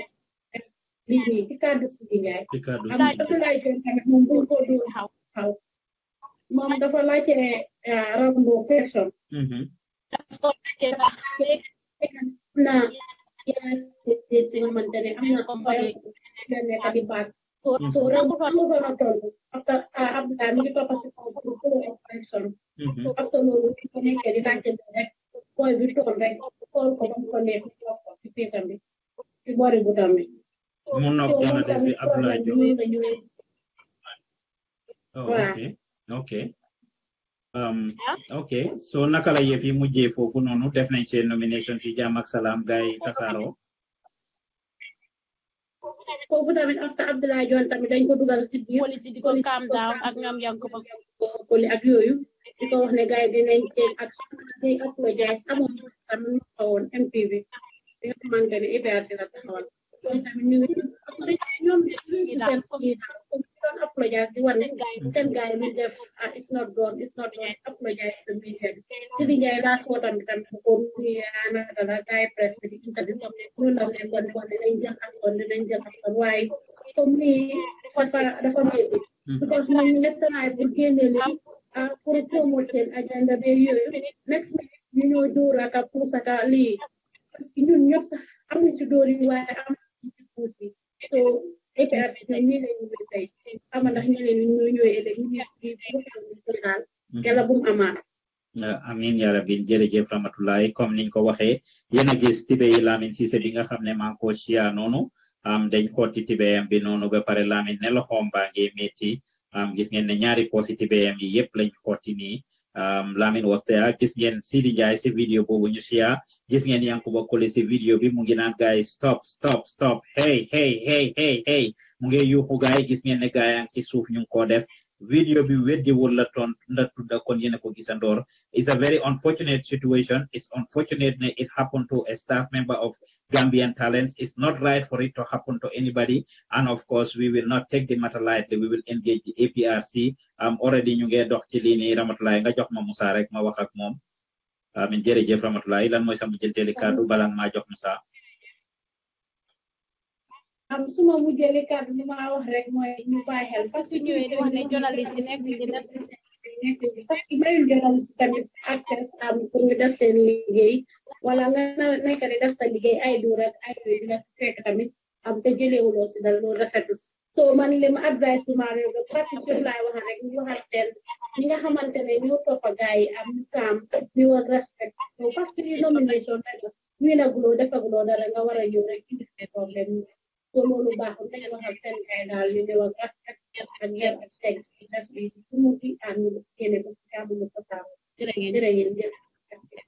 lii ci cadre si di ngay am dafa laajte tamit moom bu ko dóor xaw moom dafa laajte rambo personne na yeneen nit yi nga xamante ne am na compagnie nekk di baat so rambo fa na toll after Abdoulaye mi ngi topp si kaw pour personne so after loolu bi ko nekkee di laajte rek booy bi tool rek xool ko ba mu ko nekk ko si piisam bi si boori butam bi mun na jana des bi Abdoulaye Diop okay okay so naka la yëf yi mujjee foofu noonu def nañ seen nomination ci jàmm ak salaam gaay tasaaroo foofu tamit after Abdoulaye Dione tamit dañ ko dugal si biir police di ko calm down ak ñoom Yankuba poli ak yooyu di ko wax ne gars yi dinañ jël action day apologize amoon tamit woon MPV bi nga xamante ne Aprc la taxawal loolu tamit ñu ngi ñoom doon apologize di war ne seen gars yi ñu def it's not done apologize to be head ci di ngay laa soo tamit ko naka la gars yi presse bi di interview loolu la leen ko wax ne dañ jël action waaye comme nii dafa métti because ñoom ñu nekk naay pour génne lii pour promote seen agenda be yooyu next minute ñu ñoo dóoraka pour saka lii parce que ñun ñëpp sax amuñ si dóor yi waaye am ci puusi so Aprc ñii lañ ñu tey ama ndax ñeneen ñi ñoo ñëwee ëllëg ñu gis di daal yàlla bu mu amaat amin ya rabbi jërëjëf rahmatullahi comme niñ ko waxee yéen a gis tibe yi Lamin Ceesay bi nga xam ne maa ngi ko siya noonu dañ xotti tibeyam bi noonu ba pare Lamin ne loxoom baa ngi métti gis ngeen ne ñaari poosi tibeyam yi yëpp lañ xotti nii Lamin was there gis ngeen Sidi Ndiaye si vidéo boobu ñu siya gis ngeen Yankuba Colley si vidéo bi mu ngi naan gaay stop hey mu ngi yuuxu gaay gis ngeen ne gaay ang ci suuf ñu ngi ko def video bi weddiwul la tudda kon yéen a ko gisandoor. It's a very unfortunate situation. It's unfortunate that it happened to a staff member of Gambian Talents. It's not right for it to happen to anybody. And of course, we will not take the matter lightly. We will engage the APRC. Already ñu ngi dox ci lii nii Ramatulaay nga jox ma Musa rek ma wax ak moom. amin jërëjëf Ramatulaay lan mooy sama jëlteeli kàddu bala maa jox Musa suma mujjeli kàddu li ma wax rek mooy ñu bàyyi xel parce que ñëwee di wax ne journaliste yi nekk di def parce que mayul journaliste tamit accès pour ñu def seen liggéey wala nga nekk di def sa liggéey ay du rek ay du dina fekk tamit te jëleewuloo si dal loolu rafetul so man li ma advice bu ma réew pratique yooyu laay wax rek ñu waxal seen ñi nga xamante ne ñoo toppa gaay yi am kaam ñu war respect so parce que li nomination rek ñu ne guloo defaguloo dara nga war a ñëw rek indi seen problème so loolu baaxul dañu waxal seen gaay daal ñu ne wax respect ak yar ak teg def li sumuti am ñu génne ko si kaabu ko taaw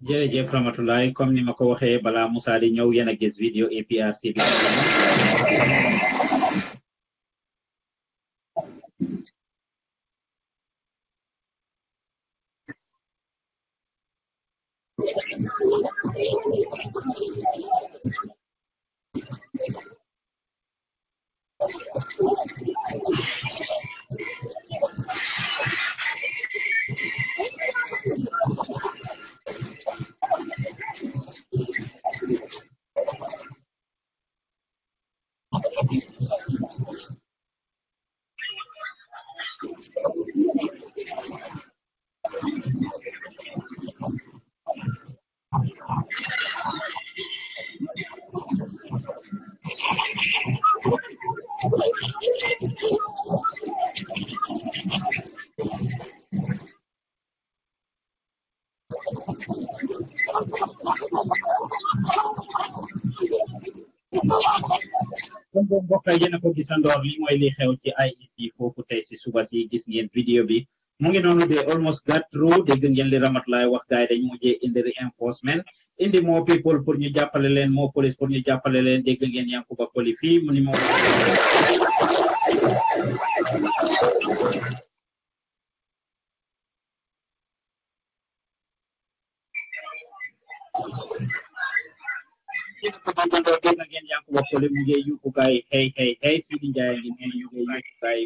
jërëjëf Ramatulaay comme ni ma ko waxee balaa Musa di ñëw yéen a gis vidéo APRC bi mbokk yi yéen a ko gisandoor li mooy li xew ci IEC foofu tey si suba si gis ngeen vidéo bi mu ngi noonu de almost got through dégg ngeen li Ramatulaay wax gaay dañ mujjee indi reinforcement indi more people pour ñu jàppale leen more police pour ñu jàppale leen dégg ngeen Yankuba Koli fii mu ni moom dégg ngeen Yankuba Koli mu ngi yuuxu gaay hey Sidi Njaay ngi nee ñu ngi yuuxu gaay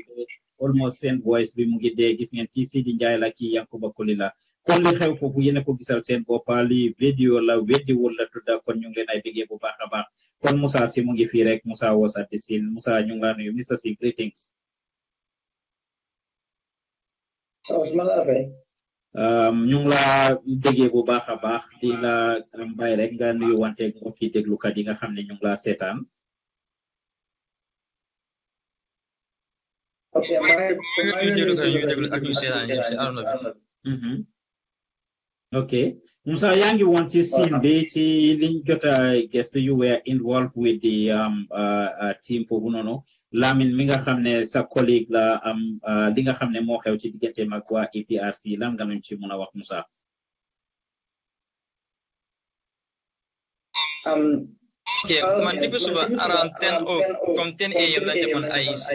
almost seen voice bi mu ngi dee gis ngeen ci Sidi Njaay la ci Yankuba Koli la kon li xew foofu yéen a ko gisal seen boppa li vidéo la weddiwul la tudda kon ñu ngi leen ay bégee bu baax a baax kon Musa si mu ngi fii rek Musa was at the scene Musa ñu ngi laa nuyu Mr. Si greetings ñu ngi laa bégee bu baax a baax di la mbay rek nga nuyu wante mbokki déglukat yi nga xam ne ñu ngi laa seetaan okay Musa yaa ngi woon ci scene bi ci liñ jot a guest you were involved with the team foofu noonu Lamin mi nga xam ne sa collègue la li nga xam ne moo xew ci diggante mag waa APRC lan nga nuñ ci mën a wax Musa okay man depuis suba around 10 or comme 10 AM la demoon IEC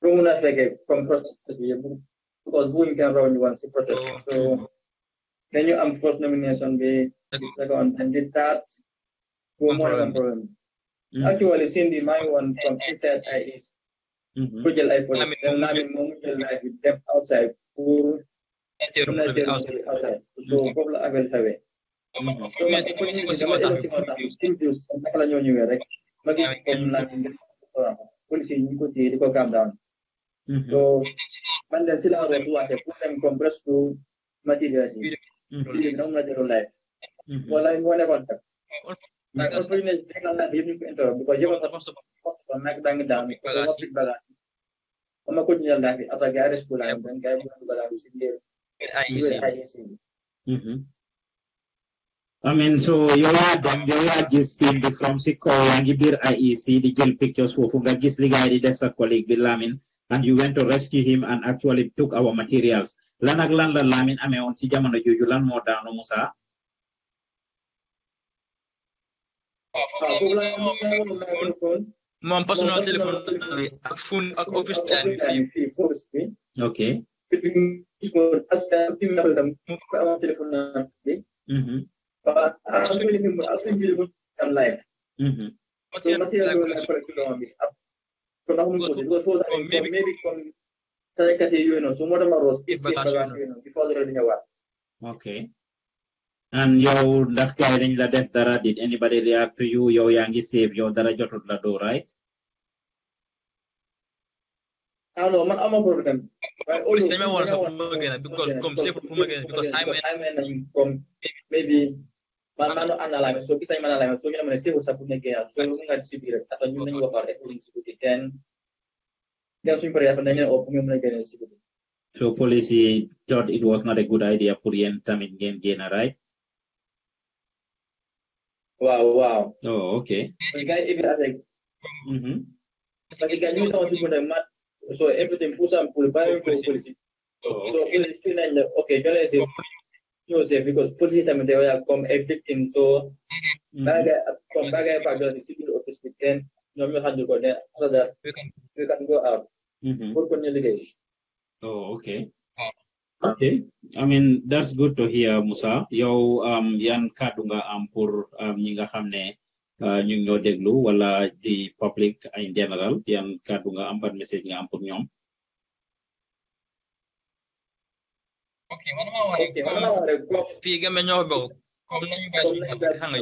pour mun a fekkee comme process bi yëpp because buñ kan raw ñu woon si process so dañu am first nomination bi the second and the third pour moo nekkoon problème actually Cindy maa ngi woon from inside IEC pour jël ay photo then Lamin moom mu jël ay dem outside pour outside so foofu la affaire xewee so man pour ñu ngi dama élec si moo tax interviews naka la ñoo ñëwee rek ma gis comme Lamin police yi ñu ko téye di ko calm down so man den si la war a wàcce pour dem comme presque materials yi léegi dama la jëloon live wala moo nekkoon tak like unfortunately they can not even enter because you was supposed to make down because of balance ama ko ñal dafi asa gaare school ay ben kay bu balance ci biir I mean, so you are just seeing the from Siko and you beer IEC, the jail pictures for Fugagis Liga, that's a colleague, Bill Lamin, and you went to rescue him and actually took our materials. Lanaglan Lamin, I mean, on Tijaman, you learn more down, Musa. Mon personal telephone ak phone ak office time okay Okay. And yow ndax gaay dañ la def dara, did anybody react to you? Yow yaa ngi safe, yow dara jotut la do, right? No, man, I'm a problem. Police they may want to again because come safe from again because I mean from maybe man no analyze so bisa man analyze so ñu mëna séwu sa bu nekké so ñu nga ci biir ak ñu nañu wax rek police ci biti ten dem suñu paré dafa dañu op ñu mëna gënal ci biti. So police thought it was not a good idea pour yeen tamit ngeen génn, right? Wow. Oh, okay. The guy even like parce que ñu taw ci bu mat so everything push and pull by police. So police feel like okay, journalists Joseph because police time they were come everything so baga for the civil office with then no me handle go there so that we can go out. Oh, okay. Okay. I mean that's good to hear, Musa. Yow yan kaddu nga am pour ñi nga xamne ñu ñoo déglu wala the public in general, yan kaddu nga am ban message nga am pour ñoom? Okay, man ma wara fi gamé ñoo bokk comme nañu bay suñu xam nga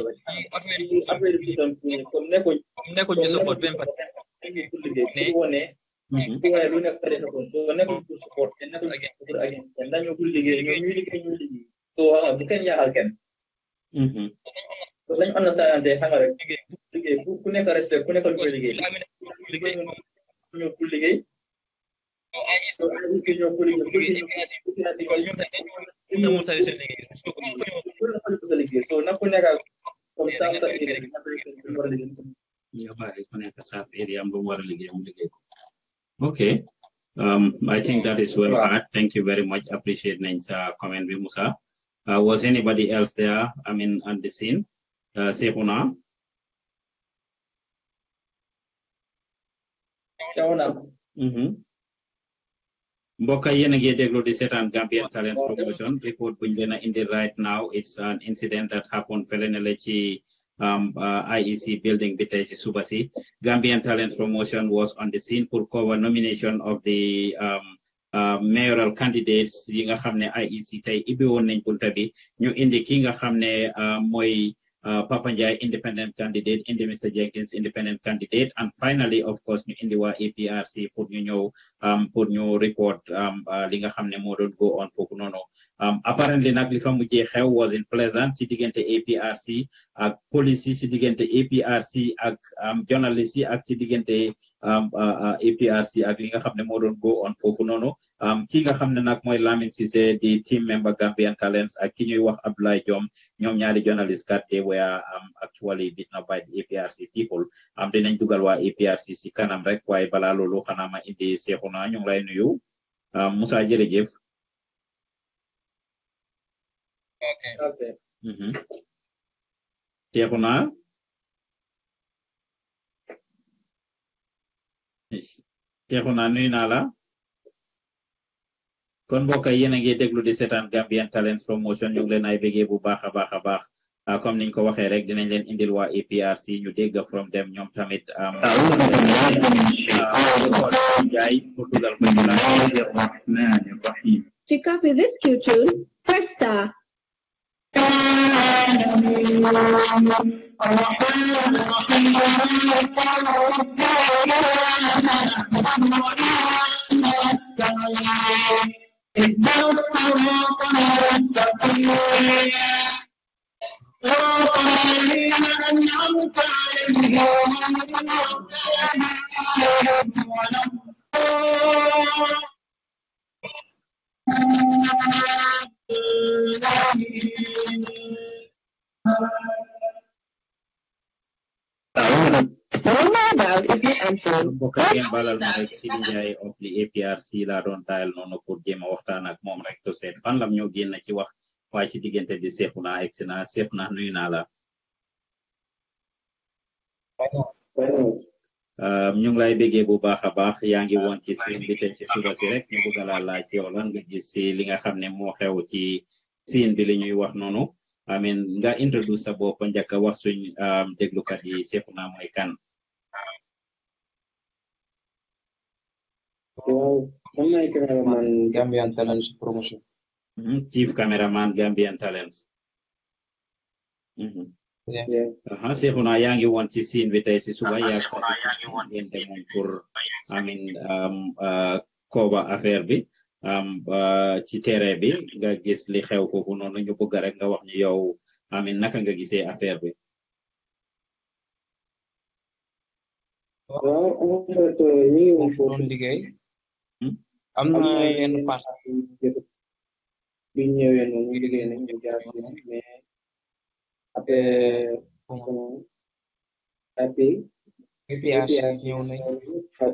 affaire ñu support ben pat ne wone lu nekk tare ko so nekk pour support nekk against dañu ko liggéey ñu liggéey so bu kenn yaal kenn so dañu understand xam nga rek liggéey ku nekk respect ku nekk lu liggéey ñu ko liggéey so I just get your pulling so na ko nekk comme ça Okay. I think that is well heard. Thank you very much. Appreciate Nain's comment with Musa. Was anybody else there? I mean, on the scene? Sehuna? Mboka yéen a ngi déglu di seetaan Gambian Talents Promotion report buñ leen a indi right now. It's an incident that happened fele na la ci IEC building bi tey ci suba si. Gambian Talents Promotion was on the scene pour cover nomination of the mayoral candidates yi nga xam ne IEC tey ibbi woon nañ bunta bi ñu indi ki nga xam ne mooy Papa Njai independent candidate, indi Mr. Jenkins independent candidate, and finally, of course, ñu indi waa APRC pour ñu ñëw pour ñu report li nga xam ne moo doon go on foofu noonu. Apparently nag li fa mujjee xew wasn't pleasant ci diggante APRC ak police yi ci diggante APRC ak journalist yi ak ci diggante APRC ak li nga xam ne moo doon go on foofu noonu. Ki nga xam ne nag mooy Lamin Ceesay di team member Gambian Talents ak ki ñuy wax Abdoulaye Diom ñoom ñaari journalist kat they were actually beaten up by the APRC people. Dinañ dugal waa APRC si kanam rek waaye balaa loolu xanaa ma indi Seexuna ñu ngi lay nuyu. Musa jërëjëf. Okay. Seexuna. Seexuna nuyu naa la. kon mbokk yi yéen a ngi déglu di seetaan Gambian Talents Promotion ñu ngi leen ay bégee bu baax a baax comme niñ ko waxee rek dinañ leen indil waa APRC ñu dégg from them ñoom tamit jaay pour dugal ko To copy this Q-tune, press star. mbokk ngeen balal ma rek Ceesay of the APRC laa doon taayal noonu pour jéem a waxtaan ak moom rek to seet fan lam ñoo génn ci wax waaye ci diggante di Seexuna egsi na Seexuna nuyu naa la. ñu ngi lay béggee bu baax a baax yaa ngi woon ci siin bi te ci suba si rek ñu bëgg laa laaj yow lan nga gis si li nga xam ne moo xew ci siin bi li ñuy wax noonu amin nga introduce sa bopp njëkk a wax suñ déglukat yi Seexuna mooy kan. Wow, man Gambian Talents Promotion. Chief cameraman Gambian Talents. Seexuna yaa ngi woon ci scene bi tey si suba yaa ngeen demoon pour cover affaire bi ci terrain bi nga gis li xew foofu noonu ñu bëgg rek nga wax ñu yow naka nga gisee affaire bi. waaw en fait ñu ngi woon foofu liggéey am na yenn partie bi ñëwee noonu liggéey nañ ñu jaar mais après APRC ñëw nañ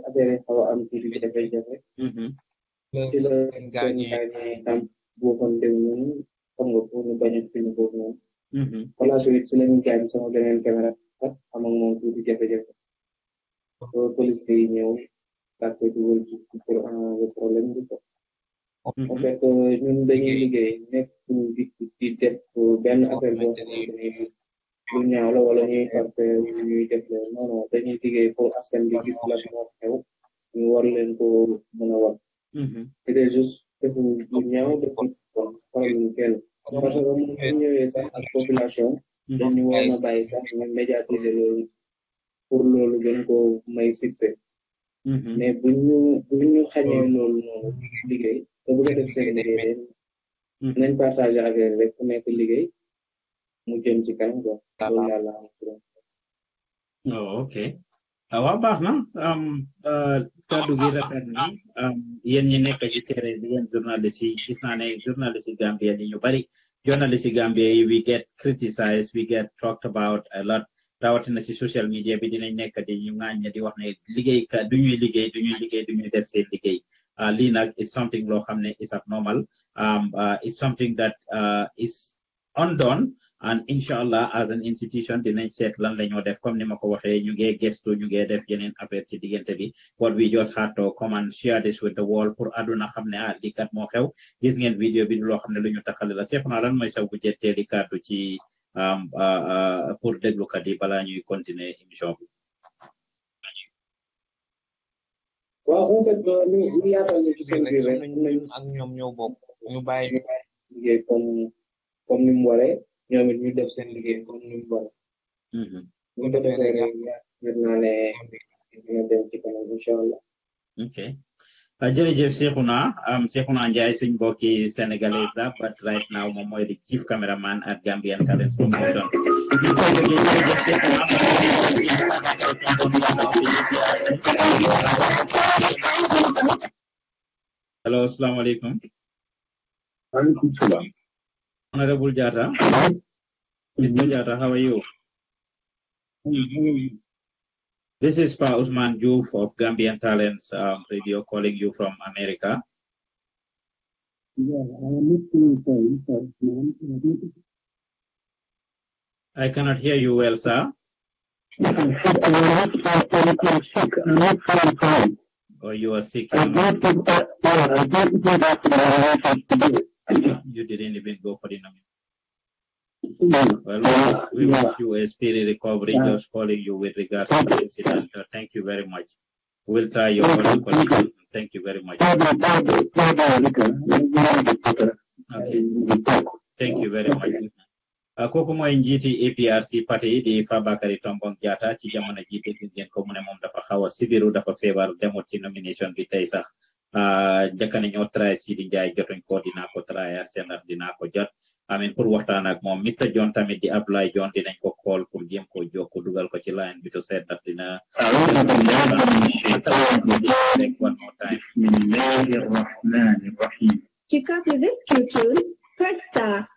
affaire xaw a am tuuti jafe-jafe ci la gaañee tam boofoon dem ñun xam nga pour ñu bañ a film boobu noonu wala suite su lañu gaañ sama beneen caméra am ak moom tuuti jafe-jafe police bi ñëw parce que dugal ci pour arranger problème bi ko en fait ñun dañuy liggéey nekk di def benn affaire boo xamante ni lu ñaaw la wala ñuy parce ñuy def leen non non dañuy liggéey pour askan bi gis la moo xew ñu war leen ko mën a war c'était juste defu lu ñaaw defu bon xaraluñ kenn parce que mu ñëwee sax ak population dañu war a bàyyi sax ñu médiatiser loolu pour loolu gën ko may succès mais buñ ñu xañee loolu noonu liggéey te bu def seen liggéey nañ partager affaire rek ku nekk liggéey mu jëm ci kanam quoi loolu yàlla ok waaw baax na kaddu gi rafet na yéen ñi nekk ci terrain bi yéen journaliste yi gis naa ne journaliste yi Gambia yi ñu bari journaliste yi Gambia yi we get criticized we get talked about a lot rawatina ci social media bi dinañ nekk di ñu ŋaañ di wax ne liggéeykat duñuy liggéey duñuy def seen liggéey lii nag is something loo xam ne is abnormal it's something that is undone and inshallah as an institution dinañ seet lan la ñoo def comme ni ma ko waxee ñu ngee gestu ñu ngee def yeneen affaire ci diggante bi what we just had to come and share this with the world pour àdduna xam ne lii kat moo xew gis ngeen vidéo bi loo xam ne lu ñu taxale la seex naa lan mooy saw bu jetteeli kàddu ci pour déglukat yi balaa ñuy continuer émission bi. waaw en fait ñu yaatal ñu ci seen biir rek ak ñoom ñoo bokk ñu bàyyi liggéey comme ni mu waree ñoom it ñu def seen liggéey comme ni mu waree. ñu ko defee rek yëg naa ne dina dem ci kanam incha allah. ok jërëjëf Seexuna Njaay suñ mbokki sénégalais la but right now moom mooy di chief cameraman at Gambian Talents Promotion. Hello, assalamu alaikum. Alaikum salam. Honorable Jata. Mr. Jata, how are you? This is Pa Usman Juf of Gambian Talents Radio calling you from America. I cannot hear you well, sir. Or you are sick. You didn't even go for the nomination. Well, we wish you a speedy recovery. Just calling you with regards to the incident. Thank you very much. We'll try your best. Thank you very much. Okay. Thank you very much. Kooku mooy njiiti APRC parti di Fabakary Tombong Jatta ci jamono ji dégg ngeen ko mu ne moom dafa xaw a sibiru dafa feebar demut ci nomination bi tey sax njëkk nañoo try Sidi Njaay jotuñ ko dinaa ko trayar seen ndax dinaa ko jot pour waxtaan ak moom Mr John tamit di Ablaye John dinañ ko call pour jéem ko jokko dugal ko ci line bi to seet ndax dina one more time. To copy this tune, press star.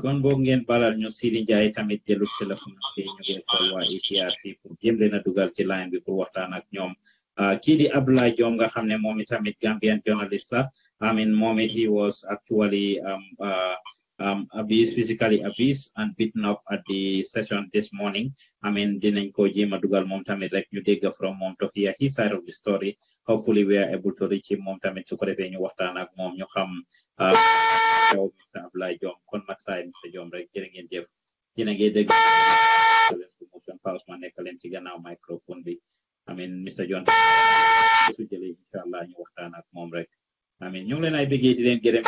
kon boog ngeen balal ñu Sidi Njaay tamit jëlu téléphone bi ñu ngi xool waa APRC pour jéem leen a dugal ci line bi pour waxtaan ak ñoom kii di Abdoulaye Diom nga xam ne moom itamit Gambian journalist la. I mean, he was actually abused, physically abused and beaten up at the session this morning. I mean, dinañ ko jéema dugal moom tamit rek ñu dégg from moom to hear his side of the story. Hopefully we are able to reach him moom tamit su ko defee ñu waxtaan ak moom ñu xam Mr. Abdoulaye Diom kon nag taay Mr. Diom rek jërë ngeen jëf yéen a ngi dégg promotion Vows ma nekk leen ci gannaaw microphone bi. I mean, Mr. John su jëlee inshallah ñu waxtaan ak moom rek. I mean, ñu ngi leen ay bëggee di leen gërëm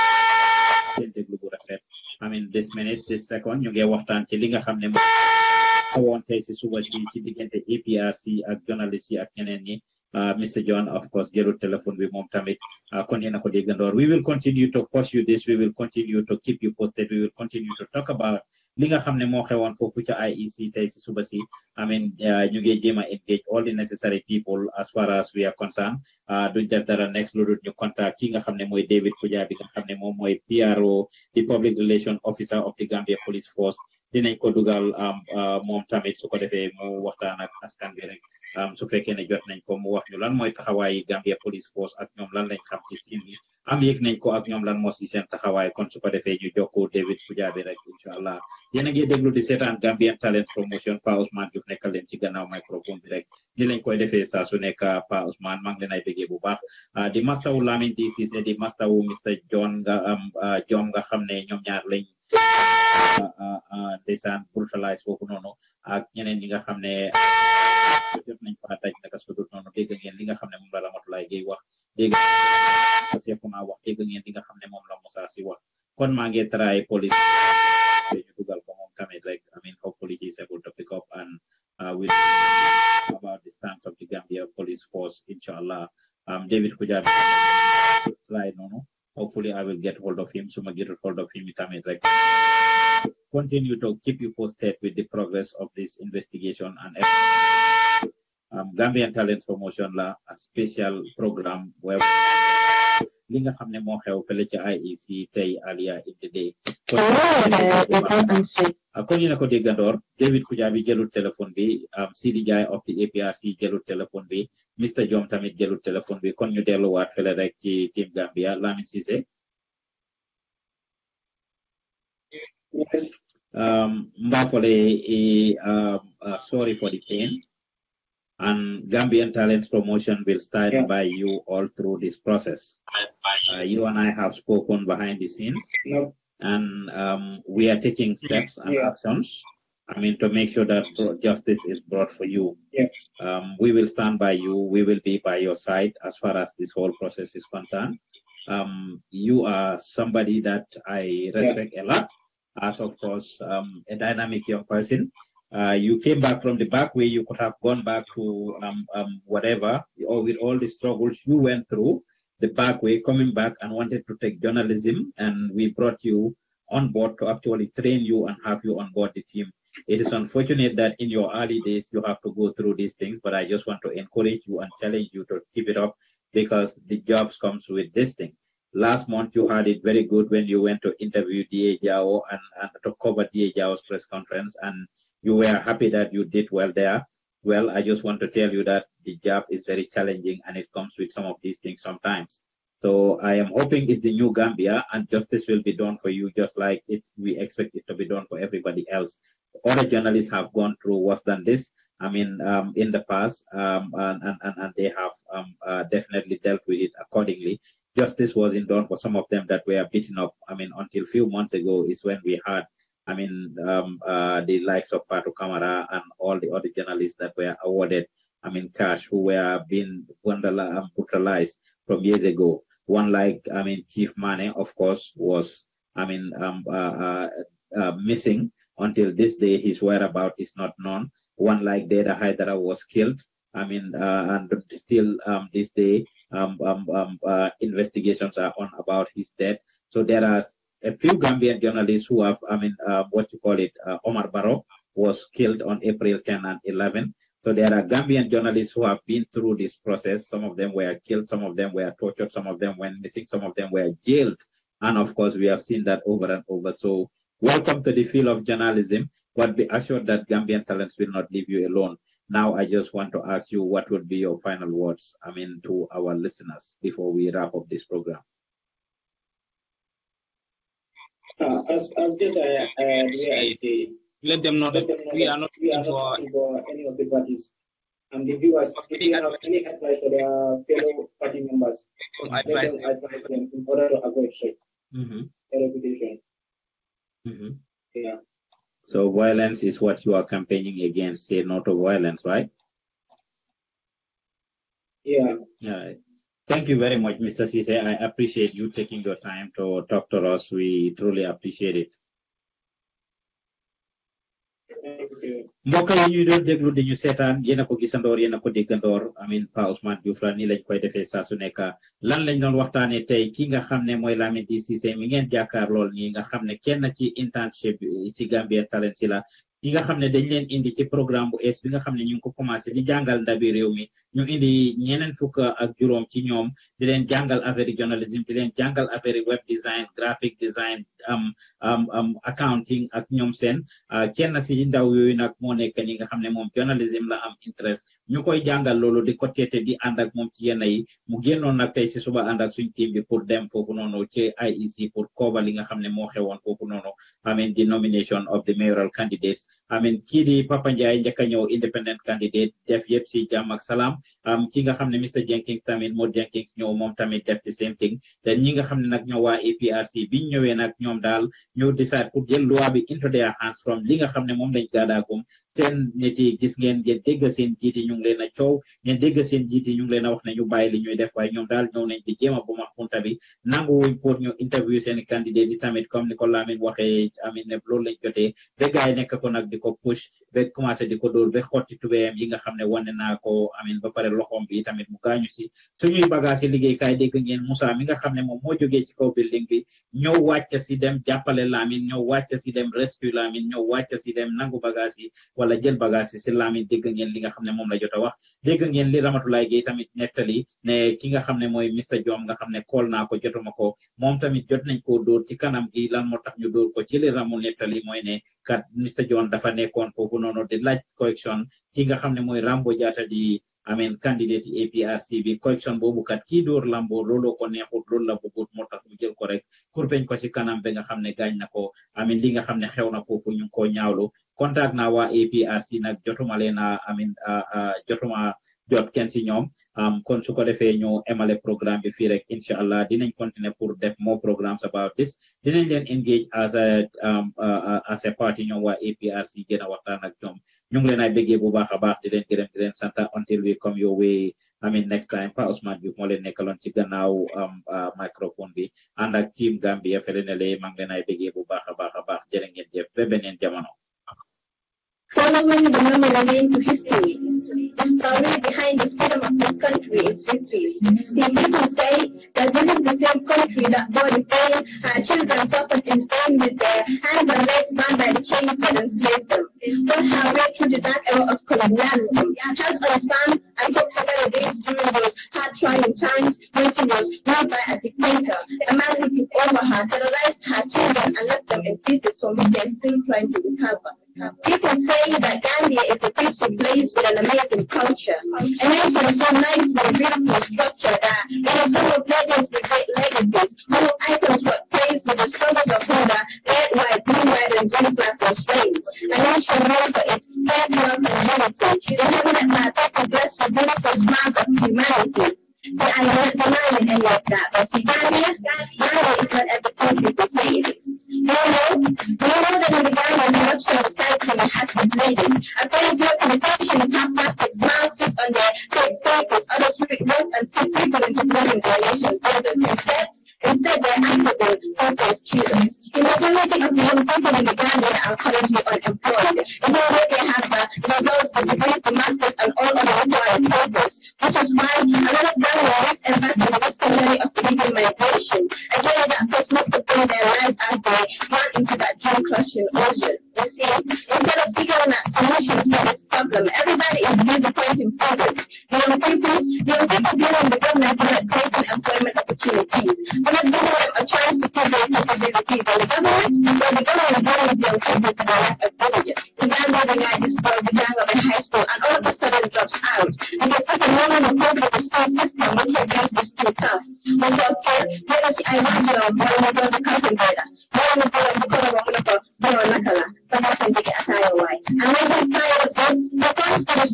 seen déglu bu rafet. I mean, this minute, this second, ñu ngi waxtaan ci li nga xam ne moo xawoon tey si suba ci diggante APRC ak journalist yi ak ñeneen ñi. Mr. John, of course, jëlul téléphone bi moom tamit kon yéen a ko déggandoor. We will continue to pursue this. We will continue to keep you posted. We will continue to talk about li nga xam ne moo xewoon foofu ca IEC tey si suba si. I mean, ñu ngi jéem a engage all the necessary people as far as we are concerned. Duñ def dara next lu dul ñu contact ki nga xam ne mooy David Kujabi nga xam ne moom mooy PRO, the Public Relations Officer of the Gambia Police Force. Dinañ ko dugal moom tamit su ko defee mu waxtaan ak askan bi rek. Su fekkee ne jot nañ ko mu wax ñu lan mooy taxawaayi Gambia Police Force ak ñoom lan lañ xam ci siin bi yëg nañ ko ak ñoom lan moo si seen taxawaay kon su ko defee ñu jokkoo David Kujabi rek inshallah yéen a ngi déglu di seetaan Gambian Talents Promotion Pa Ousmane Diouf nekkal leen ci gannaaw microphone bi rek di lañ koy defee saa su nekk Pa Ousmane maa ngi leen ay bëggee bu baax di mastawu Lamin di Ceesay di mastawu Mr. John nga xam ne ñoom ñaar lañ ndeysaan brutalize foofu noonu ak ñeneen ñi nga xam ne jot nañ fa daj naka sudut noonu dégg ngeen li nga xam ne moom la Ramatulaay Gay wax dégg Seekuna wax dégg ngeen li nga xam ne moom la Musa si wax kon maa ngi try police ñu dugal ko moom tamit rek I mean hopefully he is able to pick up and with about the stance of the Gambia Police Force inshallah David Kujabi try noonu hopefully I will get hold of him so ma get hold of him tamit rek continue to keep you posted with the progress of this investigation and Gambian Talents Promotion la a special program where li nga xam ne moo xew fële ci IEC tey earlier in the day kon ñu ne ko déggandoor David Kujabi jëlul téléphone bi Sidi Jai of the APRC jëlul téléphone bi Mr. Jom tamit jëlul téléphone bi kon ñu delluwaat fële rek ci team Gambia Lamin Ceesay Yes. Mbakole sorry for the pain and Gambian Talents Promotion will stand by you all through this process. You and I have spoken behind the scenes and we are taking steps and actions I mean to make sure that justice is brought for you. We will stand by you. We will be by your side as far as this whole process is concerned. You are somebody that I respect a lot. As of course a dynamic young person. You came back from the back way. You could have gone back to whatever, or with all the struggles you went through, the back way, coming back and wanted to take journalism, and we brought you on board to actually train you and have you on board the team. It is unfortunate that in your early days you have to go through these things, but I just want to encourage you and challenge you to keep it up because the jobs comes with this thing. Last month, you had it very good when you went to interview D.A. Jao and to cover D.A. Jao's press conference, and you were happy that you did well there. Well, I just want to tell you that the job is very challenging and it comes with some of these things sometimes. So I am hoping it's the new Gambia and justice will be done for you just like we expect it to be done for everybody else. Other journalists have gone through worse than this. I mean, in the past, and they have definitely dealt with it accordingly. Justice wasn't done for some of them that were beaten up. I mean, until a few months ago is when we had, I mean, the likes of Fatu Kamara and all the other journalists that were awarded, I mean, cash who were being brutalized from years ago. One like, I mean, Chief Mane, of course, was, I mean, missing until this day. His whereabouts is not known. One like Deda Haidara was killed. I mean, and still this day, investigations are on about his death. So there are a few Gambian journalists who have, I mean, Omar Barrow was killed on April 10 and 11. So there are Gambian journalists who have been through this process. Some of them were killed, some of them were tortured, some of them went missing, some of them were jailed. And of course, we have seen that over and over. So welcome to the field of journalism, but be assured that Gambian talents will not leave you alone. Now, I just want to ask you what would be your final words, to our listeners before we wrap up this program. As just I say, let them know that we are not looking for any of the parties. And the viewers, if you have any advice for their fellow party members, let them advise them in order to avoid such reputation. Yeah. So violence is what you are campaigning against. Say no to violence, right? Yeah. Yeah. Thank you very much, Mr. Ceesay. I appreciate you taking your time to talk to us. We truly appreciate it. mbokk yi ñu doon déglu di ñu seetaan yéen a ko gisandoor yéen a ko déggandoor Pa Ousmane Diouf la nii lañ koy defee saa su nekk lan lañ doon waxtaanee tey ki nga xam ne mooy Lamin Ceesay mi ngeen jàkkaar lool nii nga xam ne kenn ci internship ci Gambian Talents la ki nga xam ne dañ leen indi ci programme bu es bi nga xam ne ñu ngi ko commencé di jàngal ndabi réew mi ñu indi ñeneen fukk ak juróom ci ñoom di leen jàngal affaire journalism di leen jàngal affaire web design graphic design accounting ak ñoom seen kenn si ndaw yooyu nag moo nekk ni nga xam ne moom journalism la am interest ñu koy jàngal loolu di ko teete di ànd ak moom ci yenn yi mu génnoon nag tey si suba ànd ak suñ team bi pour dem foofu noonu ci IEC pour cover li nga xam ne moo xewoon foofu noonu the nomination of the mayoral candidates kii di Papa Njie njëkk a ñëw independent candidate def yëpp si jàmm ak salaam ki nga xam ne Mr Jenkins tamit Mo Jenkins ñëw moom tamit def the same thing te ñi nga xam ne nag ñoo waa APRC biñ ñëwee nag ñoom daal ñoo decide pour jël loi bi into their hands from li nga xam ne moom lañ gaadaakum seen nit yi gis ngeen dégg seen jiiti ñu ngi leen a coow ngeen dégg seen jiiti ñu ngi leen a wax ne ñu bàyyi li ñuy def waaye ñoom daal ñëw nañ di jéem a bu ma xunta bi nanguwuñ pour ñu interview seen candidat yi tamit comme ni ko Lamin waxee ne loolu lañ jotee ba gars yi nekk ko nag di ko push ba commencé di ko dóor ba xotti tubéyam yi nga xam ne wane naa ko ba pare loxoom bi tamit mu gaañu si suñuy bagage yi liggéeykaay dégg ngeen Moussa mi nga xam ne moom moo jógee ci kaw building bi ñëw wàcc si dem jàppale Lamin ñëw wàcc si dem rescue Lamin ñëw wàcc si dem nangu bagage yi wala jël bagage si Lamin dégg ngeen li nga xam ne moom la jot a wax dégg ngeen li Ramatulaay Gay tamit nettali ne ki nga xam ne mooy Mr Jom nga xam ne kool naa ko jotuma ko moom tamit jot nañ koo dóor ci kanam gi lan moo tax ñu dóor ko ci li Ramu nettali mooy ne kat Mr John dafa nekkoon foofu noonu di laaj correction ki nga xam ne mooy Rambo Jatta di candidate APRC bi correction boobu kat kii dóor Lambo looloo ko neexut loolu la bëggut moo tax mu jël ko rek kurpeñ ko ci kanam ba nga xam ne gaañ na ko li nga xam ne xew na foofu ñu ngi koo ñaawlu contact naa waa APRC nag jotuma leen jotuma jot kenn si ñoom kon su ko defee ñu emale programme bi fii rek incha allah dinañ continuer pour def more programs about this dinañ leen engage as a party ñoom waa APRC gën a waxtaan ak ñoom ñu ngi leen ay bëggee bu baax a baax di leen gërëm di leen sant until we come your way next time Pa Ousmane Diouf moo leen nekkaloon ci gannaaw microphone bi ànd ak team Gambia fele ne le maa ngi leen ay bëggee bu baax a baax jërë ngeen jëf ba beneen jamono. Following the memory lane to history, the story behind the freedom of this country is victory. See, people say that this is the same country that bore the pain our children suffered in vain with their hands and legs bound by the chains that enslaved them. What have read through the dark era of colonialism, held on a farm and kept her better days during those hard-trying times when she was ruled by a dictator, a man who took over her, terrorized her children and left them in pieces from which they are still trying to recover. People say that Gambia is a peaceful place with an amazing culture. A nation so nice with a beautiful structure that it is full of legends with great legacies, full of icons what praise with the struggles of hunger, red, white, blue, red, and green flag for slaves. A nation known for its peace, love, and unity. The heaven and my people blessed with beautiful smiles of humanity. See, I don't deny any of that, but see, Gambia is not everything people say it is. You know that in the Gambia, the corruption of cycling has been bleeding. A friend's your politicians have plastic smiles fixed on their fake faces, others who votes and see people into building their nation's borders. Instead, they're active in protest cheaters. The majority of the young people in the Gambia are currently unemployed. Even though they have the results, the degrees, the masters, and all other required papers. Which is why a lot of Gambians invest in the Western journey of illegal migration. A journey that puts most of them their lives as they run into that dream-crushing ocean. You see, instead of figuring out solutions to this problem, everybody is busy pointing fingers. The young people blaming the government for not creating employment opportunities. We're not giving them a chance to prove their capabilities. And the government blames young people for their lack of diligence. The Gambia, the guy just spoiled the gang of a high school, and all of a sudden,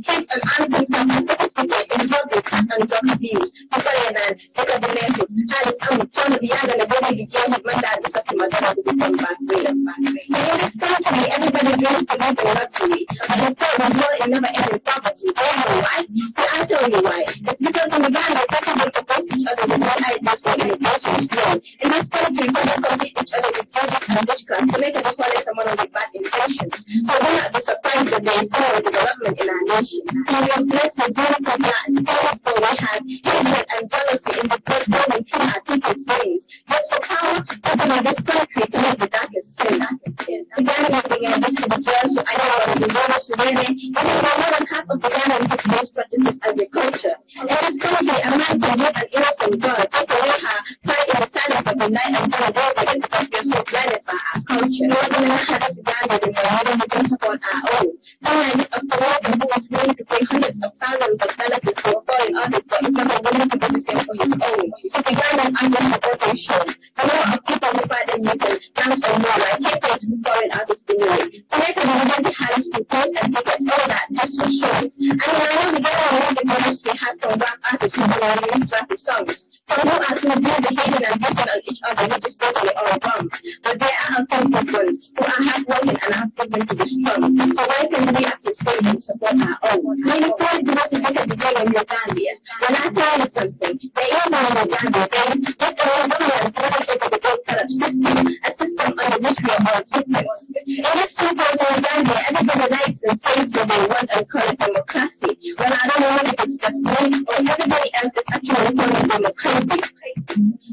His and answering some certificate in public and drug abuse. Superman, Ekabinesu, Alice Trying to be young and a baby jail with my dad is up to my dad to become back way. In this country, everybody dreams to live in luxury. And instead we dwell in never ending poverty. Do you know why? So I tell you why. It's because in the Ghana, people propose each other with no ideas for immigration is wrong. In this country, people compete each other with drugs and witchcraft to make it equal someone with bad intentions. So do not be surprised that there is no development in our nation. So we are blessed with beautiful plants, but we have hatred and jealousy in the blood flowing through our people's veins. Just for power, people in this country commit the darkest sin. The Ghanaian began this to the girls who I know are the Vows who really, even though more than half of the Ghanaian people's practices agriculture. In this country, a man can give an innocent girl, take away her pride in the silence of the night and tell a girl that it's because we are so blinded by our culture. No one in has Uganda in the world and we can support our own. Someone like a Colombian who is willing to pay hundreds of thousands of dollars to a foreign artist, but is never willing to do the same for his own. So the Ghanaian artist support is shown. The number of people who find them using grams or more, like check rates for foreign artists anyway. To make a emergency highlights to post and tickets, all that, just for shows. And I know the Ghanaian music industry has some rap artists who can release rappy songs. Some who actually do the hating and beating on each other, which is totally all wrong. But there are authentic ones who are hardworking and have proven to be strong. So why can we appreciate and support our own? Maybe for the beginning in Uganda. When I tell you something, there is no Uganda. There is just a government dedicated to the corrupt system, a system under which we are all victims. In this simple Uganda, everybody likes and says what they want and call it democracy. Well, I don't know if it's just me or everybody else is actually calling democracy.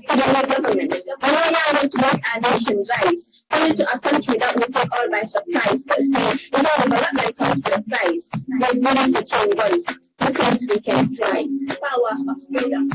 Federal government. When we now want to make our nation rise, coming to a country that will take all by surprise, but say, development comes with a price. We're willing to change once, because we can fly. Power of freedom.